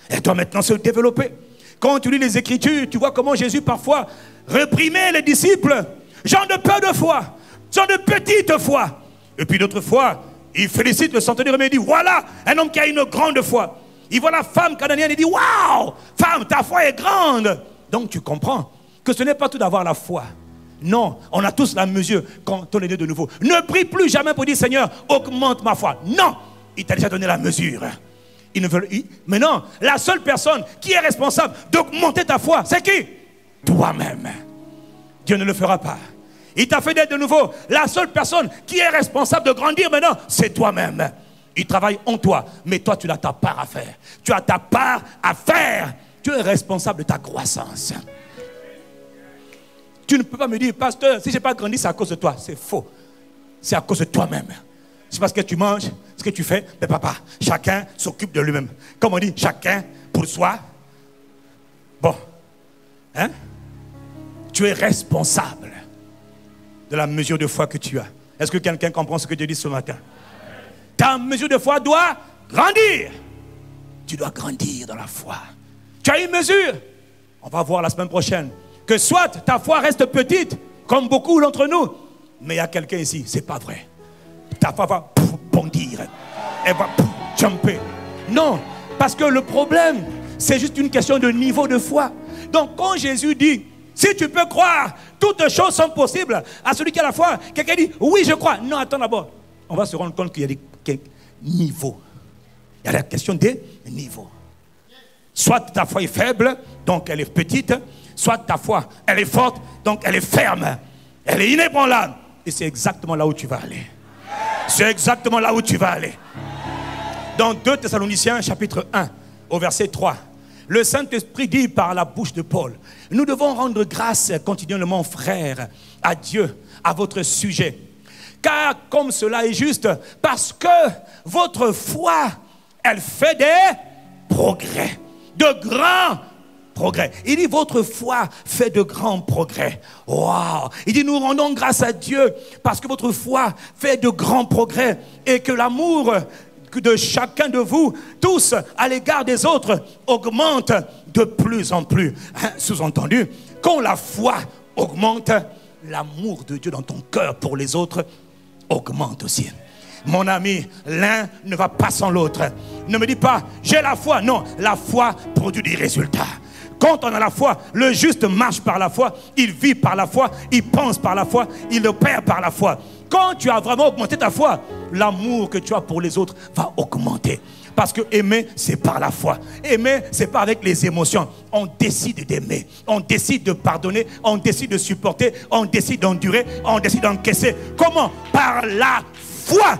[SPEAKER 1] Elle doit maintenant se développer. Quand tu lis les Écritures, tu vois comment Jésus parfois réprimait les disciples. Gens de peu de foi, gens de petite foi. Et puis d'autres fois, il félicite le centenier et il dit, voilà un homme qui a une grande foi. Il voit la femme cananéenne et dit, waouh, femme, ta foi est grande. Donc tu comprends que ce n'est pas tout d'avoir la foi. Non, on a tous la mesure quand on est né de nouveau. Ne prie plus jamais pour dire, Seigneur, augmente ma foi. Non, il t'a déjà donné la mesure. Mais non, la seule personne qui est responsable d'augmenter ta foi, c'est qui? Toi-même. Dieu ne le fera pas. Il t'a fait naître de nouveau. La seule personne qui est responsable de grandir maintenant, c'est toi-même. Il travaille en toi, mais toi tu as ta part à faire. Tu as ta part à faire. Tu es responsable de ta croissance. Tu ne peux pas me dire, pasteur, si je n'ai pas grandi, c'est à cause de toi. C'est faux. C'est à cause de toi-même. C'est parce que tu manges, ce que tu fais. Mais papa, chacun s'occupe de lui-même. Comme on dit, chacun pour soi. Bon. Hein? Tu es responsable de la mesure de foi que tu as. Est-ce que quelqu'un comprend ce que Dieu dit ce matin? Ta mesure de foi doit grandir. Tu dois grandir dans la foi. Tu as une mesure. On va voir la semaine prochaine. Que soit ta foi reste petite, comme beaucoup d'entre nous. Mais il y a quelqu'un ici, c'est pas vrai. Ta foi va bondir. Elle va jumper. Non, parce que le problème, c'est juste une question de niveau de foi. Donc quand Jésus dit, si tu peux croire, toutes choses sont possibles à celui qui a la foi. Quelqu'un dit, oui je crois. Non, attends d'abord. On va se rendre compte qu'il y a des niveaux. Il y a la question des niveaux. Soit ta foi est faible, donc elle est petite. Soit ta foi, elle est forte, donc elle est ferme. Elle est inébranlable. Et c'est exactement là où tu vas aller. C'est exactement là où tu vas aller. Dans 2 Thessaloniciens chapitre 1, au verset 3. Le Saint-Esprit dit par la bouche de Paul, nous devons rendre grâce continuellement, frères, à Dieu, à votre sujet. Car comme cela est juste, parce que votre foi, elle fait des progrès, de grands progrès. Il dit, votre foi fait de grands progrès. Waouh! Il dit, nous rendons grâce à Dieu parce que votre foi fait de grands progrès et que l'amour de chacun de vous, tous à l'égard des autres, augmente de plus en plus. Sous-entendu, quand la foi augmente, l'amour de Dieu dans ton cœur pour les autres augmente aussi. Mon ami, l'un ne va pas sans l'autre. Ne me dis pas, j'ai la foi. Non, la foi produit des résultats. Quand on a la foi, le juste marche par la foi, il vit par la foi, il pense par la foi, il opère par la foi. Quand tu as vraiment augmenté ta foi, l'amour que tu as pour les autres va augmenter. Parce que aimer, c'est par la foi. Aimer, c'est pas avec les émotions. On décide d'aimer. On décide de pardonner. On décide de supporter. On décide d'endurer. On décide d'encaisser. Comment? Par la foi.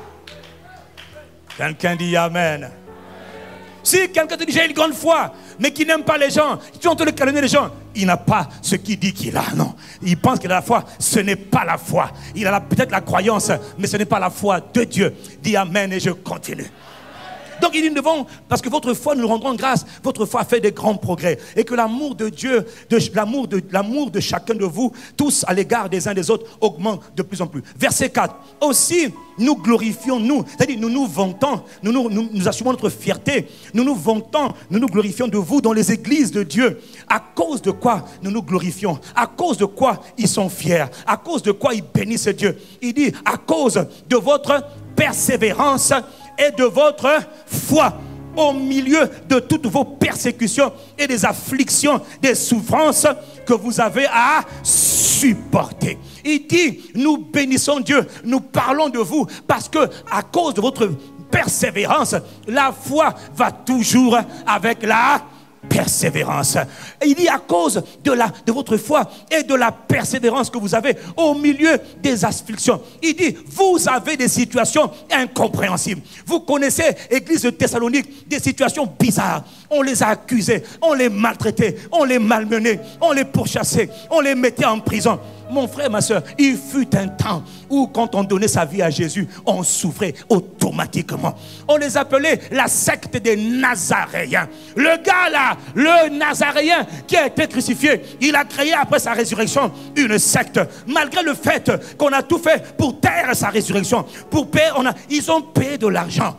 [SPEAKER 1] Quelqu'un dit Amen. Si quelqu'un te dit j'ai une grande foi, mais qui n'aime pas les gens, qui est en train de calomnier les gens, il n'a pas ce qu'il dit qu'il a. Non, il pense qu'il a la foi. Ce n'est pas la foi. Il a peut-être la croyance, mais ce n'est pas la foi de Dieu. Dis Amen et je continue. Donc il dit, nous devons, parce que votre foi, nous rendrons grâce, votre foi fait des grands progrès. Et que l'amour de Dieu, l'amour de chacun de vous, tous à l'égard des uns des autres, augmente de plus en plus. Verset 4. Aussi, nous glorifions, c'est-à-dire nous nous vantons, nous assumons notre fierté, nous nous vantons, nous nous glorifions de vous dans les églises de Dieu. À cause de quoi nous nous glorifions? À cause de quoi ils sont fiers? À cause de quoi ils bénissent Dieu? Il dit, à cause de votre persévérance et de votre foi au milieu de toutes vos persécutions et des afflictions, des souffrances que vous avez à supporter. Il dit, nous bénissons Dieu, nous parlons de vous parce que à cause de votre persévérance, la foi va toujours avec la persévérance. Et il dit à cause de votre foi et de la persévérance que vous avez au milieu des afflictions. Il dit, vous avez des situations incompréhensibles. Vous connaissez, église de Thessalonique, des situations bizarres. On les a accusés, on les maltraitait, on les malmenait, on les pourchassait, on les mettait en prison. Mon frère, ma soeur, il fut un temps où quand on donnait sa vie à Jésus, on souffrait automatiquement. On les appelait la secte des Nazaréens. Le gars là, le Nazaréen qui a été crucifié, il a créé après sa résurrection une secte. Malgré le fait qu'on a tout fait pour taire sa résurrection, pour payer, ils ont payé de l'argent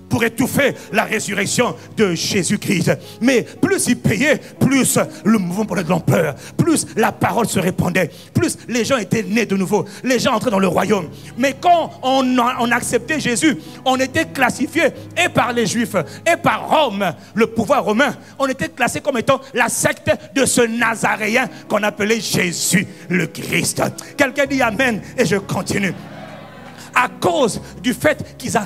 [SPEAKER 1] pour étouffer la résurrection de Jésus-Christ. Mais plus ils payaient, plus le mouvement prenait de l'ampleur, plus la parole se répandait, plus les gens étaient nés de nouveau, les gens entraient dans le royaume. Mais quand on acceptait Jésus, on était classifié et par les Juifs et par Rome, le pouvoir romain, on était classé comme étant la secte de ce Nazaréen qu'on appelait Jésus le Christ. Quelqu'un dit Amen et je continue. À cause du fait qu'ils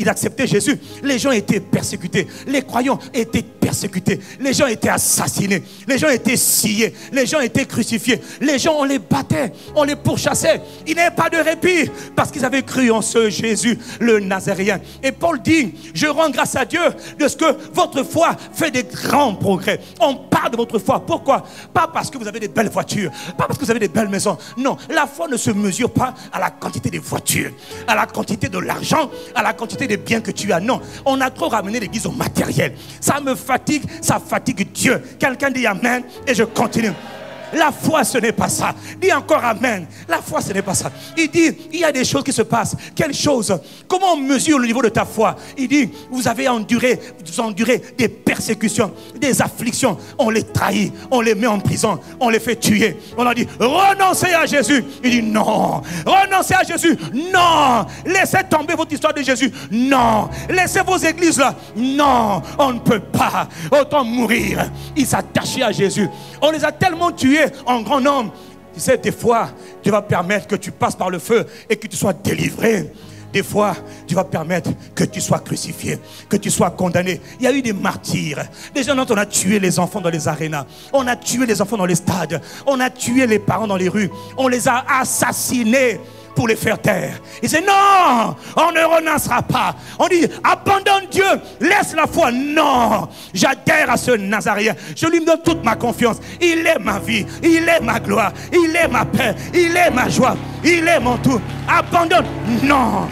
[SPEAKER 1] acceptaient Jésus, les gens étaient persécutés, les croyants étaient persécutés, les gens étaient assassinés, les gens étaient sciés, les gens étaient crucifiés, les gens on les battait, on les pourchassait. Il n'y avait pas de répit parce qu'ils avaient cru en ce Jésus le Nazaréen. Et Paul dit, je rends grâce à Dieu de ce que votre foi fait des grands progrès. On parle de votre foi, pourquoi? Pas parce que vous avez des belles voitures, pas parce que vous avez des belles maisons. Non, la foi ne se mesure pas à la quantité des voitures, à la quantité de l'argent, à la quantité des biens que tu as. Non, on a trop ramené l'église au matériel. Ça me fatigue, ça fatigue Dieu. Quelqu'un dit Amen et je continue. La foi, ce n'est pas ça. Dis encore Amen. La foi, ce n'est pas ça. Il dit, il y a des choses qui se passent. Quelles choses? Comment on mesure le niveau de ta foi? Il dit, vous avez enduré des persécutions, des afflictions. On les trahit, on les met en prison, on les fait tuer. On a dit, renoncez à Jésus. Il dit, non. Renoncez à Jésus. Non. Laissez tomber votre histoire de Jésus. Non. Laissez vos églises là. Non. On ne peut pas. Autant mourir. Ils s'attachaient à Jésus. On les a tellement tués en grand nombre. Tu sais, des fois, Dieu va permettre que tu passes par le feu et que tu sois délivré. Des fois, Dieu va permettre que tu sois crucifié, que tu sois condamné. Il y a eu des martyrs. Des gens dont on a tué les enfants dans les arénas. On a tué les enfants dans les stades. On a tué les parents dans les rues. On les a assassinés pour les faire taire. Il dit non, on ne renoncera pas. On dit abandonne Dieu, laisse la foi. Non, j'adhère à ce Nazaréen. Je lui donne toute ma confiance. Il est ma vie, il est ma gloire, il est ma paix, il est ma joie, il est mon tout. Abandonne. Non.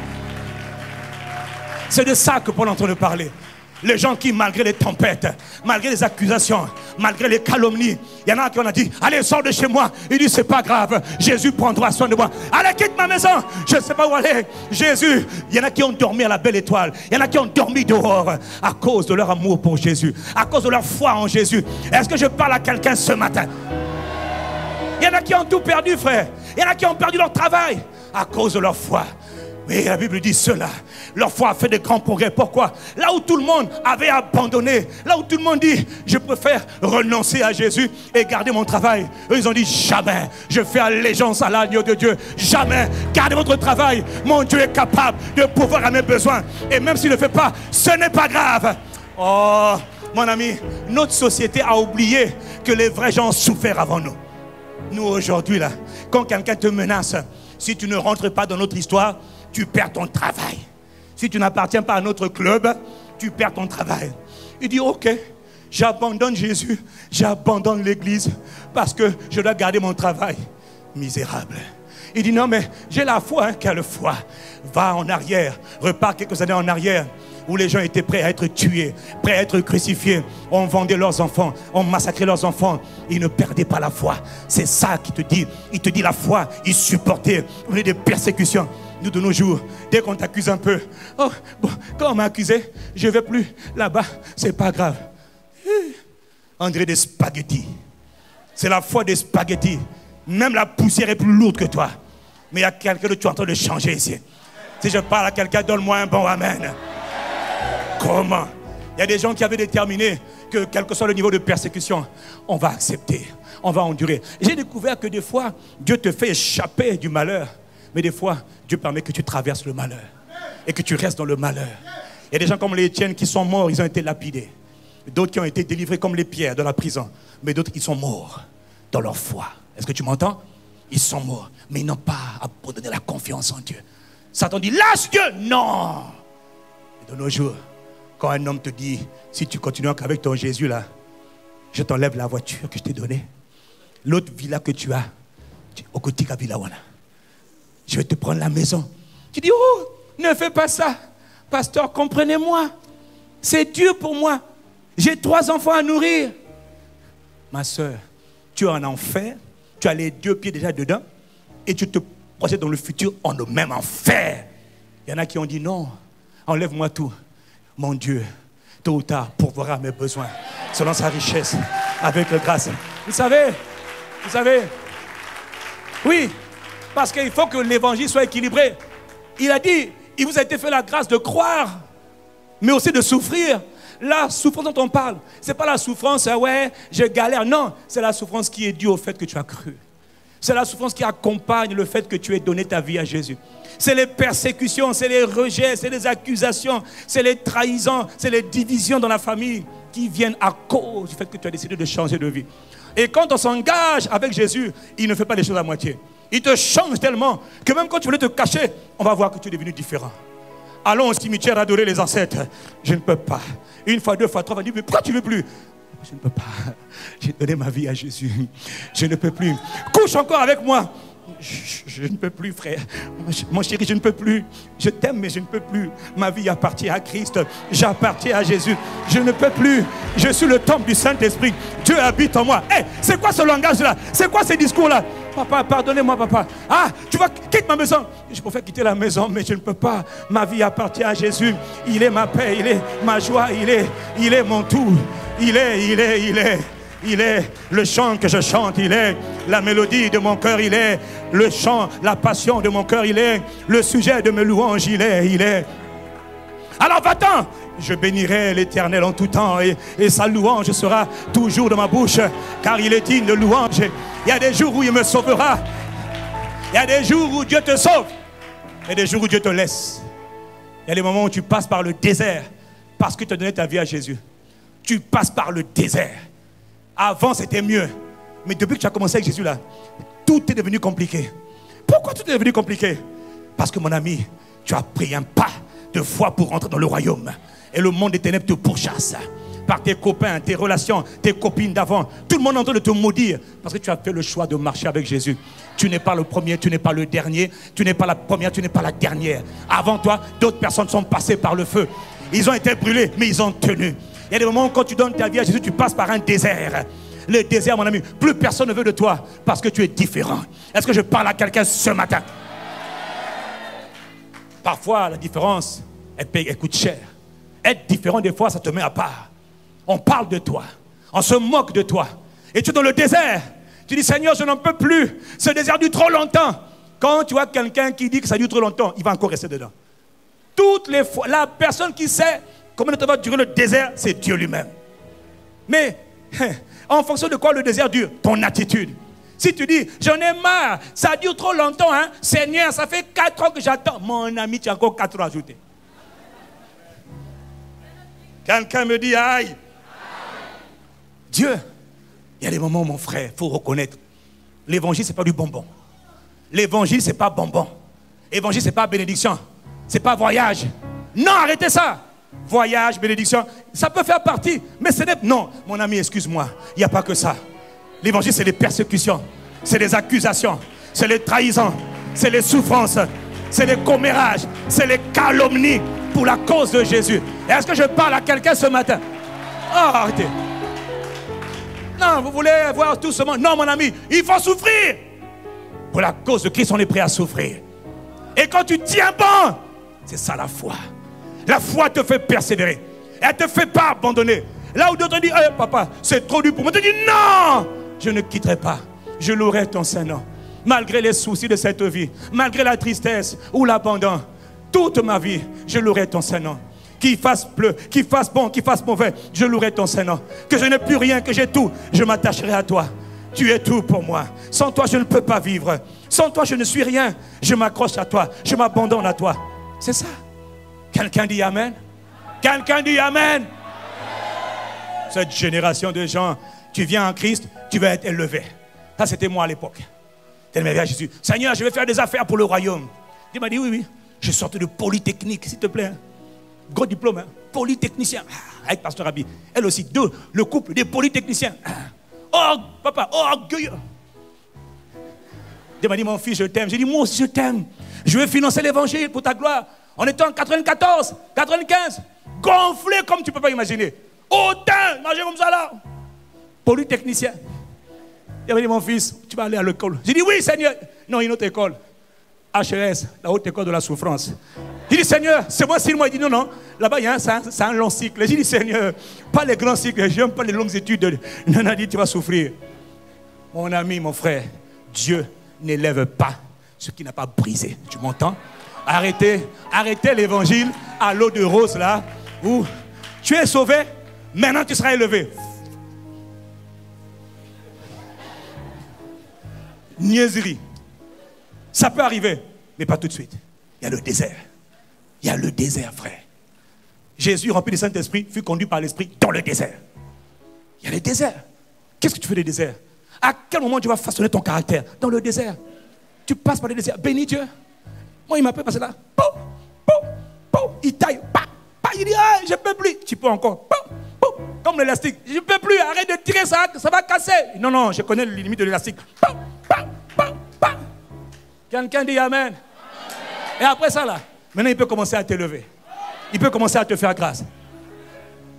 [SPEAKER 1] C'est de ça que Paul est en train de parler. Les gens qui, malgré les tempêtes, malgré les accusations, malgré les calomnies, il y en a qui ont dit, allez, sors de chez moi. Il dit, c'est pas grave, Jésus prendra soin de moi. Allez, quitte ma maison, je ne sais pas où aller. Jésus, il y en a qui ont dormi à la belle étoile. Il y en a qui ont dormi dehors à cause de leur amour pour Jésus, à cause de leur foi en Jésus. Est-ce que je parle à quelqu'un ce matin? Il y en a qui ont tout perdu, frère. Il y en a qui ont perdu leur travail à cause de leur foi. Mais la Bible dit cela. Leur foi a fait de grands progrès. Pourquoi? Là où tout le monde avait abandonné, là où tout le monde dit je préfère renoncer à Jésus et garder mon travail, eux ils ont dit jamais, je fais allégeance à l'agneau de Dieu. Jamais, gardez votre travail. Mon Dieu est capable de pouvoir à mes besoins. Et même s'il ne le fait pas, ce n'est pas grave. Oh mon ami, notre société a oublié que les vrais gens ont souffert avant nous. Nous aujourd'hui là, quand quelqu'un te menace, si tu ne rentres pas dans notre histoire, tu perds ton travail. Si tu n'appartiens pas à notre club, tu perds ton travail. Il dit, ok, j'abandonne Jésus, j'abandonne l'église parce que je dois garder mon travail. Misérable. Il dit, non mais j'ai la foi, hein, quelle foi. Va en arrière, repars quelques années en arrière, où les gens étaient prêts à être tués, prêts à être crucifiés. On vendait leurs enfants, on massacrait leurs enfants. Ils ne perdaient pas la foi. C'est ça qu'il te dit. Il te dit la foi, ils supportaient. On est des persécutions. Nous de nos jours, dès qu'on t'accuse un peu, oh, bon, quand on m'a accusé, je ne vais plus là-bas, c'est pas grave. On dirait des spaghettis. C'est la foi des spaghettis. Même la poussière est plus lourde que toi. Mais il y a quelqu'un que tu es en train de changer ici. Si je parle à quelqu'un, donne-moi un bon amen. Comment? Il y a des gens qui avaient déterminé que quel que soit le niveau de persécution, on va accepter, on va endurer. J'ai découvert que des fois, Dieu te fait échapper du malheur. Mais des fois, Dieu permet que tu traverses le malheur et que tu restes dans le malheur. Il y a des gens comme les Étienne qui sont morts, ils ont été lapidés. D'autres qui ont été délivrés comme les pierres de la prison. Mais d'autres, ils sont morts dans leur foi. Est-ce que tu m'entends? Ils sont morts, mais ils n'ont pas abandonné la confiance en Dieu. Satan dit, lâche Dieu. Non. Et de nos jours, quand un homme te dit, si tu continues avec ton Jésus là, je t'enlève la voiture que je t'ai donnée. L'autre villa que tu as, Okotika Villawana. Je vais te prendre la maison. Tu dis, oh, ne fais pas ça. Pasteur, comprenez-moi. C'est dur pour moi. J'ai 3 enfants à nourrir. Ma soeur, tu es en enfer. Tu as les 2 pieds déjà dedans. Et tu te projettes dans le futur en le même enfer. Il y en a qui ont dit, non, enlève-moi tout. Mon Dieu, tôt ou tard, pourvoira mes besoins. Selon sa richesse, avec grâce. Vous savez, oui, parce qu'il faut que l'évangile soit équilibré. Il a dit, il vous a été fait la grâce de croire, mais aussi de souffrir. La souffrance dont on parle, ce n'est pas la souffrance, ouais, je galère. Non, c'est la souffrance qui est due au fait que tu as cru. C'est la souffrance qui accompagne le fait que tu aies donné ta vie à Jésus. C'est les persécutions, c'est les rejets, c'est les accusations, c'est les trahisons, c'est les divisions dans la famille qui viennent à cause du fait que tu as décidé de changer de vie. Et quand on s'engage avec Jésus, il ne fait pas les choses à moitié. Il te change tellement que même quand tu voulais te cacher, on va voir que tu es devenu différent. Allons au cimetière adorer les ancêtres. Je ne peux pas. 1 fois, 2 fois, 3 fois, mais pourquoi tu ne veux plus? Je ne peux pas. J'ai donné ma vie à Jésus. Je ne peux plus. Couche encore avec moi. Je ne peux plus, frère. Mon chéri, je ne peux plus. Je t'aime, mais je ne peux plus. Ma vie appartient à Christ. J'appartiens à Jésus. Je ne peux plus. Je suis le temple du Saint-Esprit. Dieu habite en moi. Hey, c'est quoi ce langage-là? C'est quoi ces discours-là? Papa, pardonnez-moi, papa. Ah, tu vas quitter ma maison. Je préfère quitter la maison, mais je ne peux pas. Ma vie appartient à Jésus. Il est ma paix, il est ma joie, il est mon tout. Il est le chant que je chante, il est la mélodie de mon cœur, il est le chant, la passion de mon cœur, il est le sujet de mes louanges, il est. Alors va-t'en, je bénirai l'Éternel en tout temps et sa louange sera toujours dans ma bouche, car il est digne de louange. Il y a des jours où il me sauvera, il y a des jours où Dieu te sauve, il y a des jours où Dieu te laisse. Il y a des moments où tu passes par le désert parce que tu as donné ta vie à Jésus. Tu passes par le désert. Avant, c'était mieux. Mais depuis que tu as commencé avec Jésus, là, tout est devenu compliqué. Pourquoi tout est devenu compliqué? Parce que, mon ami, tu as pris un pas de foi pour rentrer dans le royaume. Et le monde des ténèbres te pourchasse. Par tes copains, tes relations, tes copines d'avant. Tout le monde est en train de te maudire. Parce que tu as fait le choix de marcher avec Jésus. Tu n'es pas le premier, tu n'es pas le dernier. Tu n'es pas la première, tu n'es pas la dernière. Avant toi, d'autres personnes sont passées par le feu. Ils ont été brûlés, mais ils ont tenu. Il y a des moments où quand tu donnes ta vie à Jésus, tu passes par un désert. Le désert, mon ami, plus personne ne veut de toi parce que tu es différent. Est-ce que je parle à quelqu'un ce matin? Parfois, la différence, elle coûte cher. Être différent, des fois, ça te met à part. On parle de toi. On se moque de toi. Et tu es dans le désert. Tu dis, Seigneur, je n'en peux plus. Ce désert dure trop longtemps. Quand tu vois quelqu'un qui dit que ça dure trop longtemps, il va encore rester dedans. Toutes les fois, la personne qui sait combien de temps va durer le désert, c'est Dieu lui-même. Mais, en fonction de quoi le désert dure? Ton attitude. Si tu dis, j'en ai marre, ça dure trop longtemps, hein? Seigneur, ça fait 4 ans que j'attends. Mon ami, tu as encore 4 ans à ajouter. Quelqu'un me dit, aïe. Dieu, il y a des moments, mon frère, il faut reconnaître. L'évangile, ce n'est pas du bonbon. L'évangile, ce n'est pas bonbon. L'évangile, ce n'est pas bénédiction. Ce n'est pas voyage. Non, arrêtez ça. Voyage, bénédiction, ça peut faire partie, mais ce n'est pas... Non, mon ami, excuse-moi, il n'y a pas que ça. L'évangile, c'est les persécutions, c'est les accusations, c'est les trahisons, c'est les souffrances, c'est les commérages, c'est les calomnies pour la cause de Jésus. Est-ce que je parle à quelqu'un ce matin? Oh, arrêtez. Non, vous voulez voir tout ce monde? Non, mon ami, il faut souffrir. Pour la cause de Christ, on est prêt à souffrir. Et quand tu tiens bon, c'est ça la foi. La foi te fait persévérer. Elle ne te fait pas abandonner. Là où d'autres disent, hey, papa, c'est trop dur pour moi. Tu dis, non, je ne quitterai pas. Je louerai ton Saint-Nom. Malgré les soucis de cette vie, malgré la tristesse ou l'abandon, toute ma vie, je louerai ton Saint-Nom. Qu'il fasse bleu, qu'il fasse bon, qu'il fasse mauvais, je louerai ton Saint-Nom. Que je n'ai plus rien, que j'ai tout, je m'attacherai à toi. Tu es tout pour moi. Sans toi, je ne peux pas vivre. Sans toi, je ne suis rien. Je m'accroche à toi, je m'abandonne à toi. C'est ça. Quelqu'un dit Amen? Quelqu'un dit Amen? Cette génération de gens, tu viens en Christ, tu vas être élevé. Ça, c'était moi à l'époque. Tel à Jésus. Seigneur, je vais faire des affaires pour le royaume. Il m'a dit, oui, oui. Je sortais de Polytechnique, s'il te plaît. Hein. Gros diplôme, hein. Polytechnicien. Avec Pasteur Abi. Elle aussi, deux, le couple des polytechniciens. Oh, papa, oh, orgueilleux. Il m'a dit, mon fils, je t'aime. J'ai dit, moi aussi, je t'aime. Je veux financer l'évangile pour ta gloire. On était en 94, 95. Gonflé comme tu ne peux pas imaginer. Autant, manger comme ça là. Polytechnicien. Il m'a dit, mon fils, tu vas aller à l'école. J'ai dit, oui, Seigneur. Non, une autre école. HES, la haute école de la souffrance. J'ai dit, Seigneur, c'est moi, c'est moi. Il dit, non, non. Là-bas, c'est un long cycle. J'ai dit, Seigneur, pas les grands cycles. Je n'aime pas les longues études. Non, non, dit, tu vas souffrir. Mon ami, mon frère, Dieu n'élève pas ce qui n'a pas brisé. Tu m'entends? Arrêtez l'évangile à l'eau de rose là, où tu es sauvé, maintenant tu seras élevé. Niaiserie. Ça peut arriver, mais pas tout de suite. Il y a le désert. Il y a le désert, frère. Jésus, rempli du Saint-Esprit, fut conduit par l'Esprit dans le désert. Il y a le désert. Qu'est-ce que tu fais du désert? À quel moment tu vas façonner ton caractère? Dans le désert. Tu passes par le désert. Bénis Dieu. Moi, il m'a fait passer là. Pou, pou, pou. Il taille. Pa, pa. Il dit, ah, je ne peux plus. Tu peux encore. Pou, pou. Comme l'élastique. Je ne peux plus. Arrête de tirer ça. Ça va casser. Non, non, je connais les limites de l'élastique. Pou, pa, pa, pa. Quelqu'un dit amen. Amen. Et après ça, là, maintenant, il peut commencer à t'élever. Il peut commencer à te faire grâce.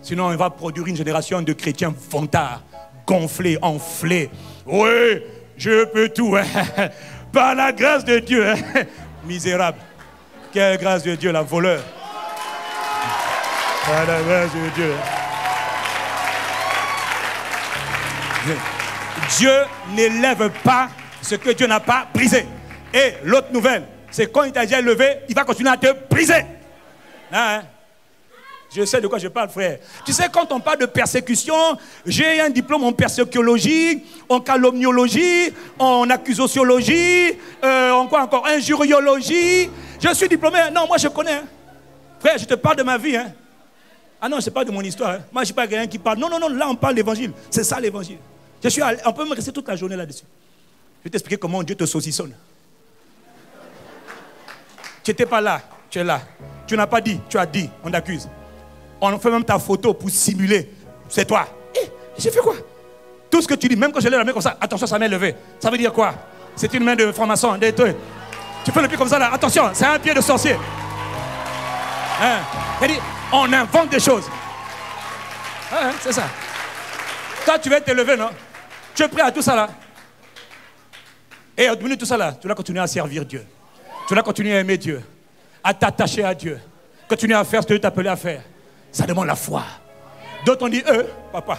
[SPEAKER 1] Sinon, il va produire une génération de chrétiens vantards, gonflés, enflés. Oui, je peux tout. Hein. Par la grâce de Dieu. Hein. Misérable. Quelle grâce de Dieu, la voleur. Par la grâce de Dieu. Dieu n'élève pas ce que Dieu n'a pas brisé. Et l'autre nouvelle, c'est quand il t'a déjà élevé, il va continuer à te briser. Hein? Je sais de quoi je parle, frère. Tu sais, quand on parle de persécution, j'ai un diplôme en persécuologie, en calomniologie, en accusatiologie, en quoi encore, injuriologie. Je suis diplômé. Non, moi je connais. Hein. Frère, je te parle de ma vie. Hein. Ah non, ce n'est pas de mon histoire. Hein. Moi, je ne suis pas quelqu'un qui parle. Non, non, non, là, on parle d'évangile. C'est ça l'évangile. On peut me rester toute la journée là-dessus. Je vais t'expliquer comment Dieu te saucissonne. Tu n'étais pas là, tu es là. Tu n'as pas dit, tu as dit, on t'accuse. On fait même ta photo pour simuler. C'est toi. J'ai fait quoi? Tout ce que tu dis, même quand je lève la main comme ça, attention, sa main levée. Ça veut dire quoi? C'est une main de franc-maçon. Tu fais le pied comme ça là, attention, c'est un pied de sorcier. Hein? On invente des choses. Hein, c'est ça. Toi, tu vas t'élever, non? Tu es prêt à tout ça là? Et au bout de tout ça là, tu vas continuer à servir Dieu. Tu vas continuer à aimer Dieu, à t'attacher à Dieu, continuer à faire ce que Dieu t'a appelé à faire. Ça demande la foi. D'autres ont dit, papa,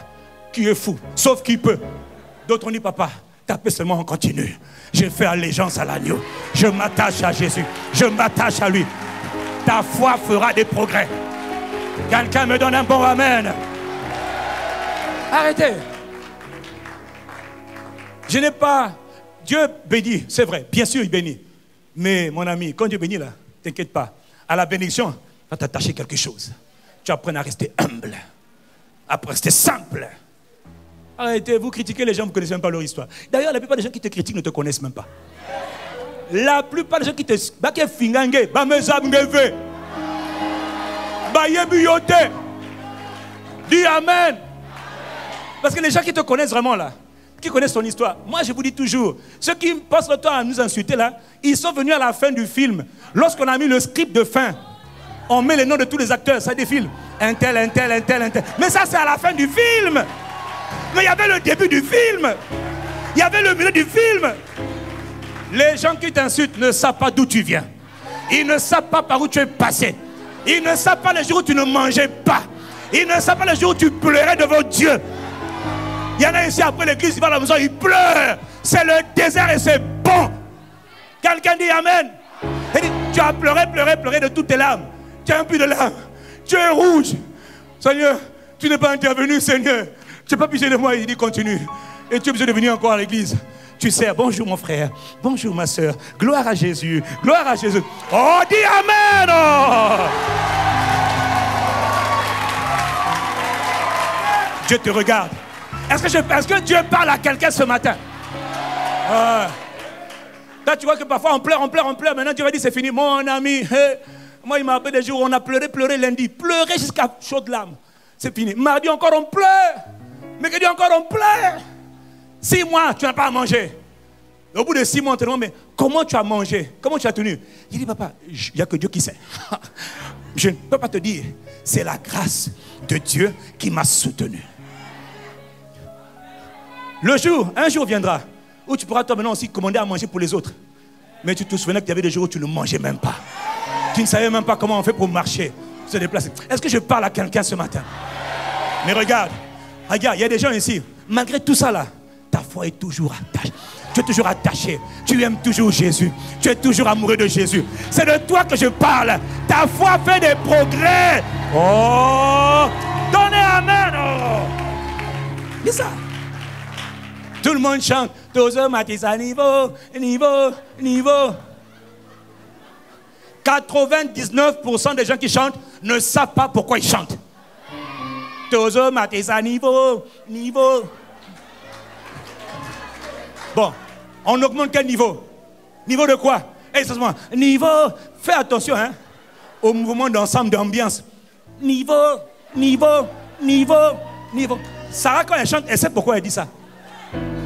[SPEAKER 1] qui est fou, sauf qui peut. D'autres ont dit, papa, tapez seulement, on continue. Je fais allégeance à l'agneau. Je m'attache à Jésus. Je m'attache à lui. Ta foi fera des progrès. Quelqu'un me donne un bon amen. Arrêtez. Je n'ai pas... Dieu bénit, c'est vrai, bien sûr il bénit. Mais mon ami, quand Dieu bénit là, t'inquiète pas. À la bénédiction, va t'attacher quelque chose. Tu apprennes à rester humble, à rester simple. Arrêtez, vous critiquez les gens, vous ne connaissez même pas leur histoire. D'ailleurs, la plupart des gens qui te critiquent ne te connaissent même pas. La plupart des gens qui te... Dis amen. Parce que les gens qui te connaissent vraiment là, qui connaissent ton histoire, moi je vous dis toujours, ceux qui passent le temps à nous insulter là, ils sont venus à la fin du film. Lorsqu'on a mis le script de fin, on met les noms de tous les acteurs, ça défile. Un tel, un tel, un tel, un tel. Mais ça c'est à la fin du film. Mais il y avait le début du film. Il y avait le milieu du film. Les gens qui t'insultent ne savent pas d'où tu viens. Ils ne savent pas par où tu es passé. Ils ne savent pas les jours où tu ne mangeais pas. Ils ne savent pas les jours où tu pleurais devant Dieu. Il y en a ici après l'église, ils vont à la maison, ils pleurent. C'est le désert et c'est bon. Quelqu'un dit amen. Il dit, tu as pleuré, pleuré, pleuré de toutes tes larmes. Tu as un puits de larmes. Tu es rouge. Seigneur, tu n'es pas intervenu, Seigneur. Tu n'es pas pitié de moi. Il dit, continue. Et tu es obligé de venir encore à l'église. Tu sais, bonjour mon frère, bonjour ma soeur. Gloire à Jésus, gloire à Jésus. Oh, dis amen. Oh. Dieu te regarde. Est-ce que Dieu parle à quelqu'un ce matin? Là, tu vois que parfois on pleure. Maintenant, Dieu va dire c'est fini. Mon ami, moi, il m'a appelé des jours où on a pleuré lundi. Pleuré jusqu'à chaudes larmes. C'est fini. Mardi encore, on pleure. Mercredi encore, on pleure. 6 mois, tu n'as pas à manger. Au bout de 6 mois, on te demande, mais comment tu as mangé? Comment tu as tenu? Il dit, papa, il n'y a que Dieu qui sait. Je ne peux pas te dire. C'est la grâce de Dieu qui m'a soutenu. Un jour viendra où tu pourras toi maintenant aussi commander à manger pour les autres. Mais tu te souviens qu'il y avait des jours où tu ne mangeais même pas. Tu ne savais même pas comment on fait pour marcher, se déplacer. Est-ce que je parle à quelqu'un ce matin? Mais regarde, il y a des gens ici. Malgré tout ça là, ta foi est toujours attachée. Tu es toujours attaché. Tu aimes toujours Jésus. Tu es toujours amoureux de Jésus. C'est de toi que je parle. Ta foi fait des progrès. Oh, donnez amen. Oh. C'est ça. Tout le monde chante. 99% des gens qui chantent ne savent pas pourquoi ils chantent. Bon, on augmente quel niveau? Niveau de quoi? Niveau, fais attention au mouvement d'ensemble d'ambiance. Niveau. Sarah, quand elle chante, elle sait pourquoi elle dit ça.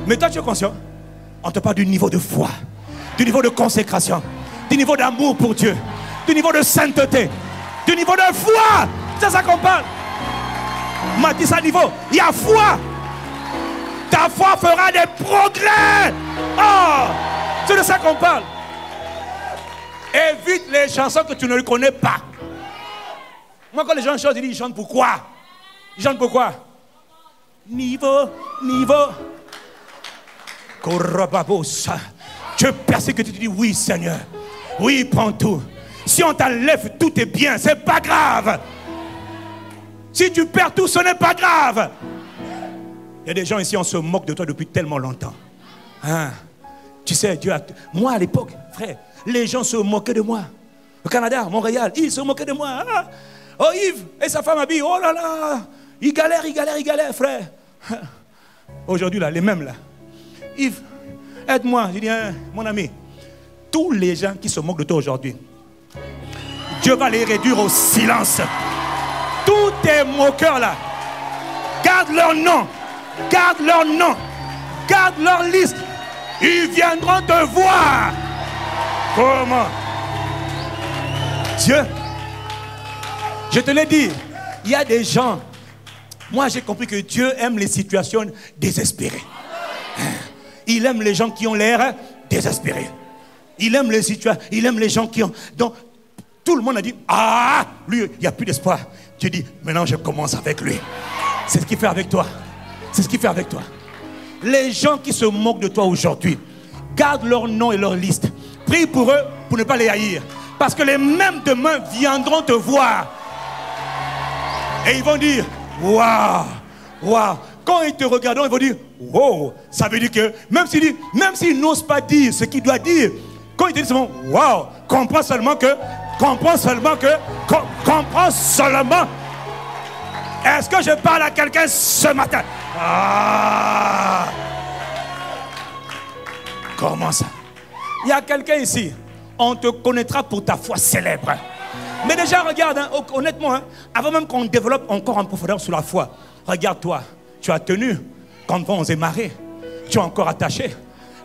[SPEAKER 1] Mais toi, tu es conscient? On te parle du niveau de foi, du niveau de consécration, du niveau d'amour pour Dieu, du niveau de sainteté, du niveau de foi. C'est ça qu'on parle. Mathis, niveau, il y a foi. Ta foi fera des progrès. Oh, c'est de ça qu'on parle. Évite les chansons que tu ne connais pas. Moi, quand les gens chantent, ils chantent pourquoi? Ils chantent pourquoi? Niveau. Tu persécutes, tu dis oui, Seigneur. Oui, prends tout. Si on t'enlève, tout est bien. C'est pas grave. Si tu perds tout, ce n'est pas grave. Il y a des gens ici, on se moque de toi depuis tellement longtemps. Tu sais, Dieu a... Moi, à l'époque, frère, les gens se moquaient de moi. Au Canada, Montréal, ils se moquaient de moi. Oh, Yves et sa femme habillent. Oh là là. Ils galèrent, frère. Aujourd'hui, là, les mêmes, là. Yves, aide-moi. Je dis, mon ami, tous les gens qui se moquent de toi aujourd'hui, Dieu va les réduire au silence. Tous tes moqueurs, là, garde leur nom. Garde leur liste. Ils viendront te voir. Comment? Dieu, je te l'ai dit, il y a des gens. Moi, j'ai compris que Dieu aime les situations désespérées. Il aime les gens qui ont l'air désespérés. Il aime les situations, il aime les gens qui ont... Donc, tout le monde a dit, lui, il n'y a plus d'espoir. Dieu dit, maintenant je commence avec lui. C'est ce qu'il fait avec toi. C'est ce qu'il fait avec toi. Les gens qui se moquent de toi aujourd'hui, garde leur nom et leur liste. Prie pour eux pour ne pas les haïr. Parce que les mêmes demain viendront te voir. Et ils vont dire, waouh. Quand ils te regarderont, ils vont dire, wow. Ça veut dire que même s'ils n'osent pas dire ce qu'ils doivent dire, quand ils te disent, waouh, comprends seulement. Est-ce que je parle à quelqu'un ce matin? Comment ça? Il y a quelqu'un ici, on te connaîtra pour ta foi célèbre. Mais déjà, regarde, honnêtement, avant même qu'on développe encore en profondeur sur la foi, regarde-toi, tu as tenu quand vents et marées, tu es encore attaché.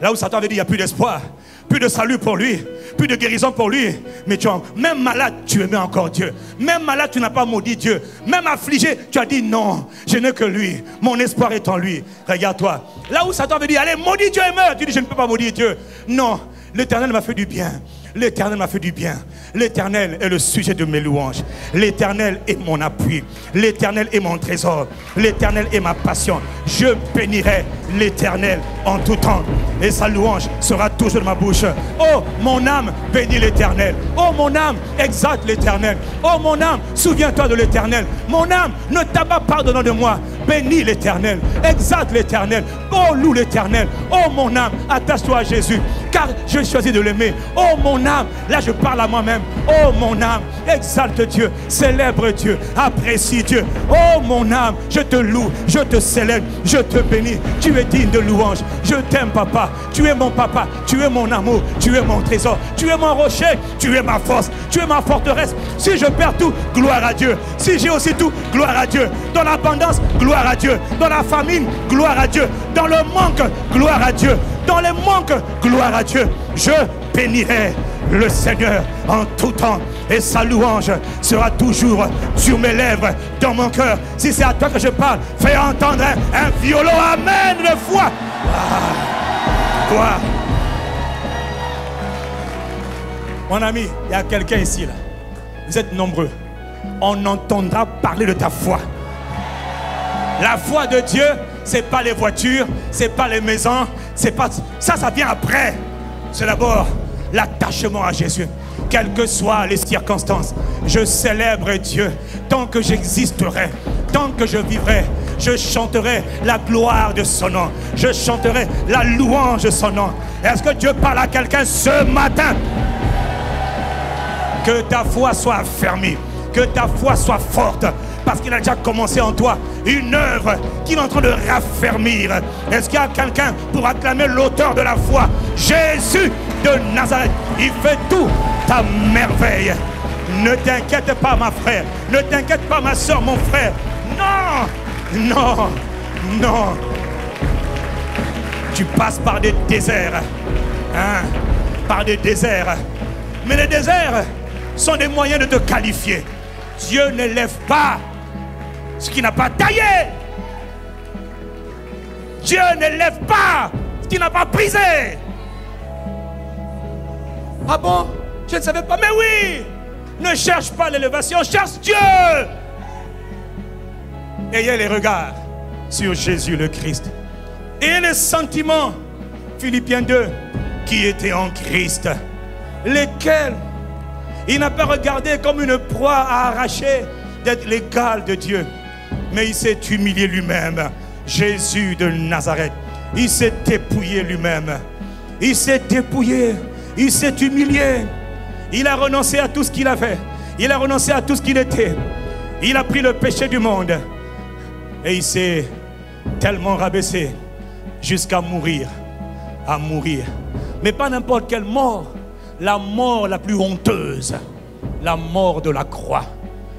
[SPEAKER 1] Là où Satan avait dit, il n'y a plus d'espoir, plus de salut pour lui, plus de guérison pour lui. Mais même malade, tu aimais encore Dieu. Même malade, tu n'as pas maudit Dieu. Même affligé, tu as dit non, je n'ai que lui. Mon espoir est en lui. Regarde-toi. Là où Satan avait dit, allez, maudis Dieu et meurs. Tu dis, je ne peux pas maudire Dieu. Non, l'Éternel m'a fait du bien. L'Éternel m'a fait du bien. L'Éternel est le sujet de mes louanges. L'Éternel est mon appui. L'Éternel est mon trésor. L'Éternel est ma passion. Je bénirai l'Éternel en tout temps. Et sa louange sera toujours de ma bouche. Oh, mon âme, bénis l'Éternel. Oh, mon âme, exalte l'Éternel. Oh, mon âme, souviens-toi de l'Éternel. Mon âme, ne t'abat pas pardonnant de moi. bénis l'Éternel, exalte l'Éternel, oh loue l'Éternel, oh mon âme, attache-toi à Jésus, car je choisis de l'aimer. Oh mon âme, là je parle à moi-même, oh mon âme, exalte Dieu, célèbre Dieu, apprécie Dieu. Oh mon âme, je te loue, je te célèbre, je te bénis. Tu es digne de louange. Je t'aime, papa. Tu es mon papa, tu es mon amour, tu es mon trésor, tu es mon rocher, tu es ma force, tu es ma forteresse. Si je perds tout, gloire à Dieu. Si j'ai aussi tout, gloire à Dieu. Dans l'abondance, gloire à Dieu. Dans la famine, gloire à Dieu. Dans le manque, gloire à Dieu. Dans les manques, gloire à Dieu. Je bénirai le Seigneur en tout temps, et sa louange sera toujours sur mes lèvres, dans mon cœur. Si c'est à toi que je parle, fais entendre un violon, amen, de foi. Toi, mon ami, il y a quelqu'un ici là. Vous êtes nombreux. On entendra parler de ta foi. La foi de Dieu, c'est pas les voitures, c'est pas les maisons, c'est pas ça, ça vient après. C'est d'abord l'attachement à Jésus. Quelles que soient les circonstances, je célèbre Dieu. Tant que j'existerai, tant que je vivrai, je chanterai la gloire de son nom. Je chanterai la louange de son nom. Est-ce que Dieu parle à quelqu'un ce matin? Que ta foi soit affermie, que ta foi soit forte, parce qu'il a déjà commencé en toi une œuvre qu'il est en train de raffermir. Est-ce qu'il y a quelqu'un pour acclamer l'auteur de la foi? Jésus de Nazareth, il fait tout à merveille. Ne t'inquiète pas, ma frère, ne t'inquiète pas, ma soeur, mon frère. Non, non, non. Tu passes par des déserts, hein, par des déserts. Mais les déserts sont des moyens de te qualifier. Dieu n'élève pas ce qui n'a pas taillé. Dieu n'élève pas ce qui n'a pas brisé. Ah bon? Je ne savais pas. Mais oui! Ne cherche pas l'élévation, cherche Dieu. Ayez les regards sur Jésus le Christ. Et les sentiments, Philippiens 2, qui étaient en Christ, lesquels il n'a pas regardé comme une proie à arracher d'être l'égal de Dieu, mais il s'est humilié lui-même. Jésus de Nazareth, il s'est dépouillé lui-même. Il s'est dépouillé, il s'est humilié. Il a renoncé à tout ce qu'il avait. Il a renoncé à tout ce qu'il était. Il a pris le péché du monde. Et il s'est tellement rabaissé jusqu'à mourir. À mourir. Mais pas n'importe quelle mort. La mort la plus honteuse. La mort de la croix.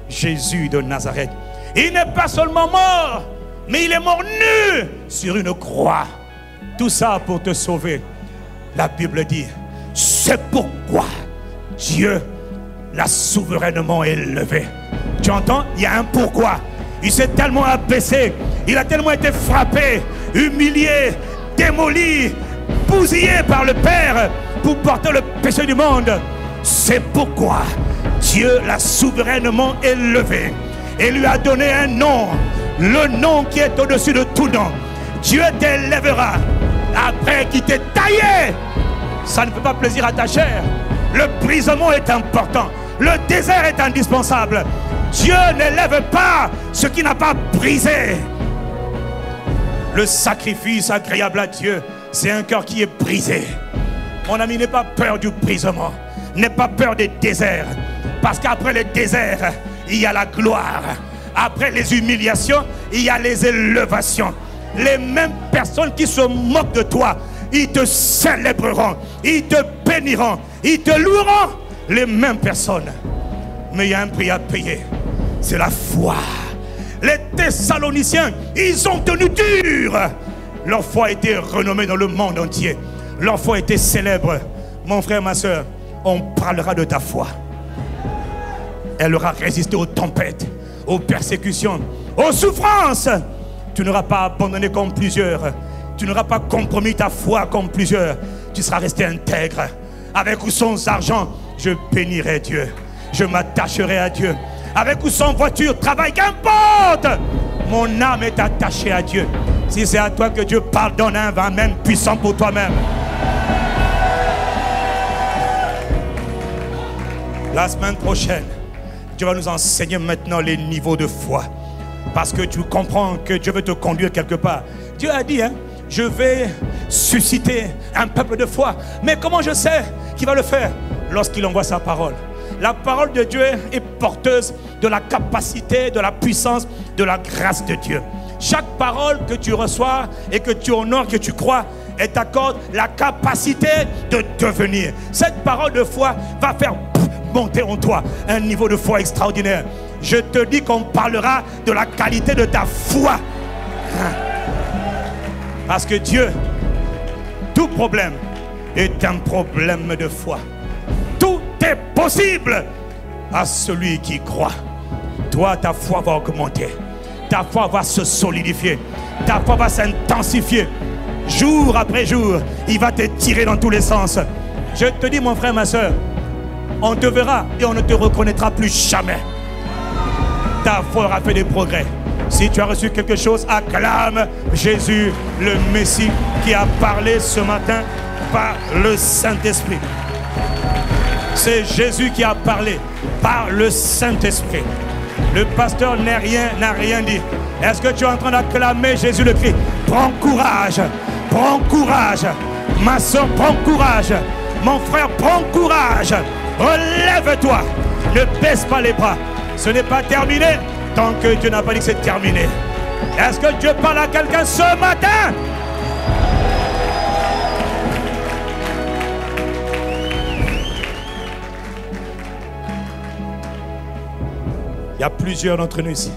[SPEAKER 1] Jésus de Nazareth. Il n'est pas seulement mort, mais il est mort nu sur une croix. Tout ça pour te sauver. La Bible dit, c'est pourquoi Dieu l'a souverainement élevé. Tu entends? Il y a un pourquoi. Il s'est tellement abaissé, il a tellement été frappé, humilié, démoli, bousillé par le Père pour porter le péché du monde. C'est pourquoi Dieu l'a souverainement élevé et lui a donné un nom, le nom qui est au-dessus de tout nom. Dieu t'élèvera après qu'il t'ait taillé. Ça ne fait pas plaisir à ta chair. Le brisement est important. Le désert est indispensable. Dieu n'élève pas ce qui n'a pas brisé. Le sacrifice agréable à Dieu, c'est un cœur qui est brisé. Mon ami, n'aie pas peur du brisement. N'aie pas peur des déserts. Parce qu'après les déserts, il y a la gloire. Après les humiliations, il y a les élévations. Les mêmes personnes qui se moquent de toi, ils te célébreront, ils te béniront, ils te loueront. Les mêmes personnes. Mais il y a un prix à payer. C'est la foi. Les Thessaloniciens, ils ont tenu dur. Leur foi a été renommée dans le monde entier. Leur foi a été célèbre. Mon frère, ma soeur, on parlera de ta foi. Elle aura résisté aux tempêtes, aux persécutions, aux souffrances. Tu n'auras pas abandonné comme plusieurs. Tu n'auras pas compromis ta foi comme plusieurs. Tu seras resté intègre. Avec ou sans argent, je bénirai Dieu. Je m'attacherai à Dieu. Avec ou sans voiture, travail, qu'importe. Mon âme est attachée à Dieu. Si c'est à toi que Dieu parle, donne un vin même puissant pour toi-même. La semaine prochaine, Dieu va nous enseigner maintenant les niveaux de foi. Parce que tu comprends que Dieu veut te conduire quelque part. Dieu a dit, hein, je vais susciter un peuple de foi. Mais comment je sais qu'il va le faire? Lorsqu'il envoie sa parole. La parole de Dieu est porteuse de la capacité, de la puissance, de la grâce de Dieu. Chaque parole que tu reçois et que tu honores, que tu crois, elle t'accorde la capacité de devenir. Cette parole de foi va faire monter en toi un niveau de foi extraordinaire. Je te dis qu'on parlera de la qualité de ta foi. Parce que Dieu, tout problème est un problème de foi. Tout est possible à celui qui croit. Toi, ta foi va augmenter. Ta foi va se solidifier. Ta foi va s'intensifier. Jour après jour, il va te tirer dans tous les sens. Je te dis, mon frère, ma soeur, on te verra et on ne te reconnaîtra plus jamais. Ta foi aura fait des progrès. Si tu as reçu quelque chose, acclame Jésus, le Messie, qui a parlé ce matin par le Saint-Esprit. C'est Jésus qui a parlé par le Saint-Esprit. Le pasteur n'a rien dit. Est-ce que tu es en train d'acclamer Jésus le Christ? Prends courage. Prends courage. Ma soeur, prends courage. Mon frère, prends courage. Relève-toi. Ne baisse pas les bras. Ce n'est pas terminé tant que Dieu n'a pas dit que c'est terminé. Est-ce que Dieu parle à quelqu'un ce matin? Il y a plusieurs d'entre nous ici.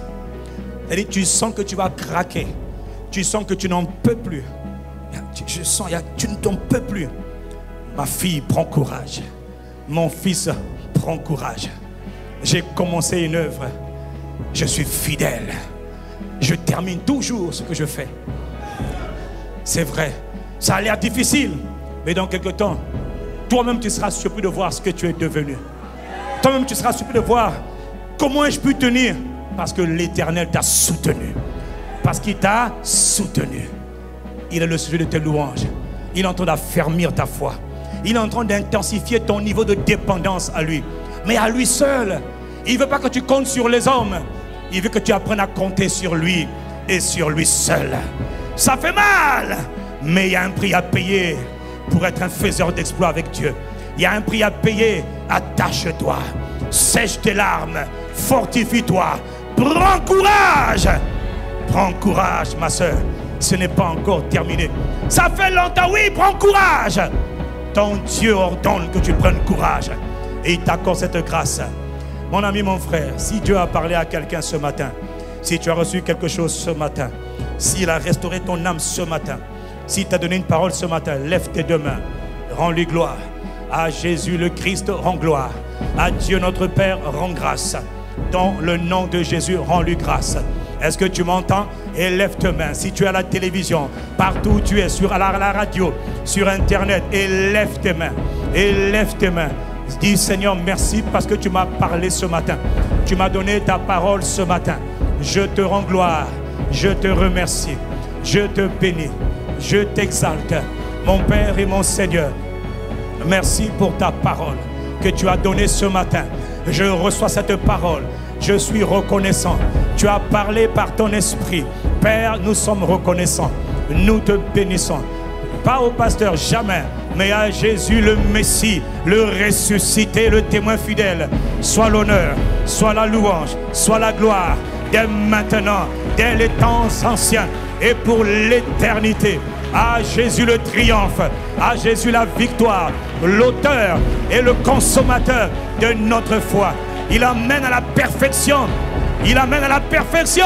[SPEAKER 1] Elle dit, tu sens que tu vas craquer. Tu sens que tu n'en peux plus. Je sens, tu ne t'en peux plus. Ma fille, prends courage. Mon fils, prends courage. J'ai commencé une œuvre. Je suis fidèle. Je termine toujours ce que je fais. C'est vrai. Ça a l'air difficile. Mais dans quelque temps, toi-même tu seras surpris de voir ce que tu es devenu. Toi-même tu seras surpris de voir comment ai-je pu tenir. Parce que l'Éternel t'a soutenu. Parce qu'il t'a soutenu. Il est le sujet de tes louanges. Il est en train d'affermir ta foi. Il est en train d'intensifier ton niveau de dépendance à lui. Mais à lui seul. Il ne veut pas que tu comptes sur les hommes. Il veut que tu apprennes à compter sur lui et sur lui seul. Ça fait mal. Mais il y a un prix à payer pour être un faiseur d'exploits avec Dieu. Il y a un prix à payer. Attache-toi. Sèche tes larmes. Fortifie-toi. Prends courage. Prends courage, ma soeur. Ce n'est pas encore terminé. Ça fait longtemps, oui, prends courage. Ton Dieu ordonne que tu prennes courage. Et il t'accorde cette grâce. Mon ami, mon frère, si Dieu a parlé à quelqu'un ce matin, si tu as reçu quelque chose ce matin, s'il a restauré ton âme ce matin, s'il t'a donné une parole ce matin, lève tes deux mains, rends-lui gloire. À Jésus le Christ, rends gloire. À Dieu notre Père, rends grâce. Dans le nom de Jésus, rends-lui grâce. Est-ce que tu m'entends? Et lève tes mains. Si tu es à la télévision, partout où tu es, à la radio, sur Internet, et lève tes mains. Et lève tes mains. Dis, Seigneur, merci parce que tu m'as parlé ce matin. Tu m'as donné ta parole ce matin. Je te rends gloire. Je te remercie. Je te bénis. Je t'exalte. Mon Père et mon Seigneur, merci pour ta parole que tu as donnée ce matin. Je reçois cette parole. Je suis reconnaissant. Tu as parlé par ton esprit. Père, nous sommes reconnaissants. Nous te bénissons. Pas au pasteur, jamais. Mais à Jésus le Messie, le ressuscité, le témoin fidèle. Soit l'honneur, soit la louange, soit la gloire. Dès maintenant, dès les temps anciens et pour l'éternité. À Jésus le triomphe, à Jésus la victoire, l'auteur et le consommateur de notre foi. Il amène à la perfection. Il amène à la perfection.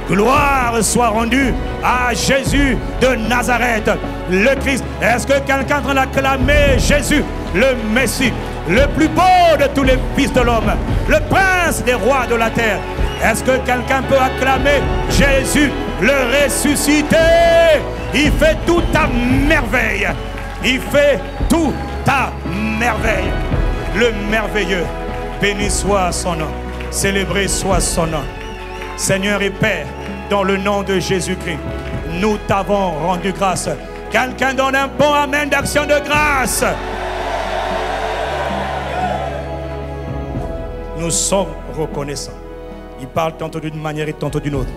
[SPEAKER 1] Gloire soit rendue à Jésus de Nazareth, le Christ. Est-ce que quelqu'un est en train d'acclamer Jésus, le Messie, le plus beau de tous les fils de l'homme, le prince des rois de la terre? Est-ce que quelqu'un peut acclamer Jésus, le ressuscité? Il fait tout à merveille. Il fait tout à merveille. Le merveilleux. Béni soit son nom. Célébré soit son nom. Seigneur et Père, dans le nom de Jésus-Christ, nous t'avons rendu grâce. Quelqu'un donne un bon amen d'action de grâce. Nous sommes reconnaissants. Il parle tantôt d'une manière et tantôt d'une autre.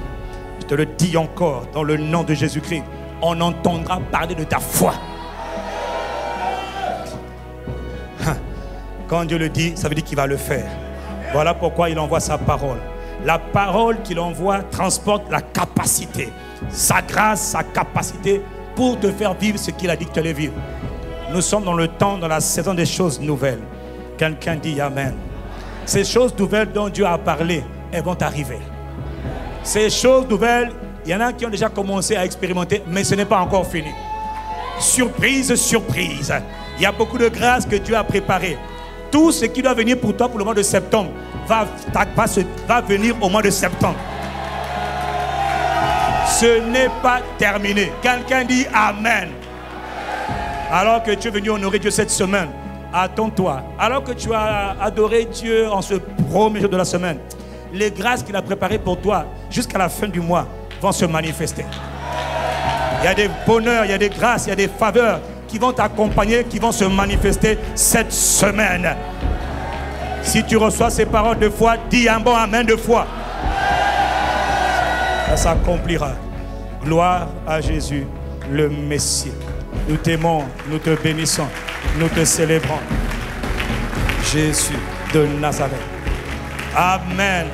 [SPEAKER 1] Je te le dis encore, dans le nom de Jésus-Christ, on entendra parler de ta foi. Quand Dieu le dit, ça veut dire qu'il va le faire. Voilà pourquoi il envoie sa parole. La parole qu'il envoie transporte la capacité, sa grâce, sa capacité pour te faire vivre ce qu'il a dit que tu allais vivre. Nous sommes dans le temps, dans la saison des choses nouvelles. Quelqu'un dit Amen. Ces choses nouvelles dont Dieu a parlé, elles vont arriver. Ces choses nouvelles, il y en a qui ont déjà commencé à expérimenter, mais ce n'est pas encore fini. Surprise, surprise. Il y a beaucoup de grâce que Dieu a préparées. Tout ce qui doit venir pour toi pour le mois de septembre va venir au mois de septembre. Ce n'est pas terminé. Quelqu'un dit Amen. Alors que tu es venu honorer Dieu cette semaine, attends-toi. Alors que tu as adoré Dieu en ce premier jour de la semaine, les grâces qu'il a préparées pour toi jusqu'à la fin du mois vont se manifester. Il y a des bonheurs, il y a des grâces, il y a des faveurs qui vont t'accompagner, qui vont se manifester cette semaine. Si tu reçois ces paroles de foi, dis un bon Amen de foi. Ça s'accomplira. Gloire à Jésus, le Messie. Nous t'aimons, nous te bénissons, nous te célébrons. Jésus de Nazareth. Amen.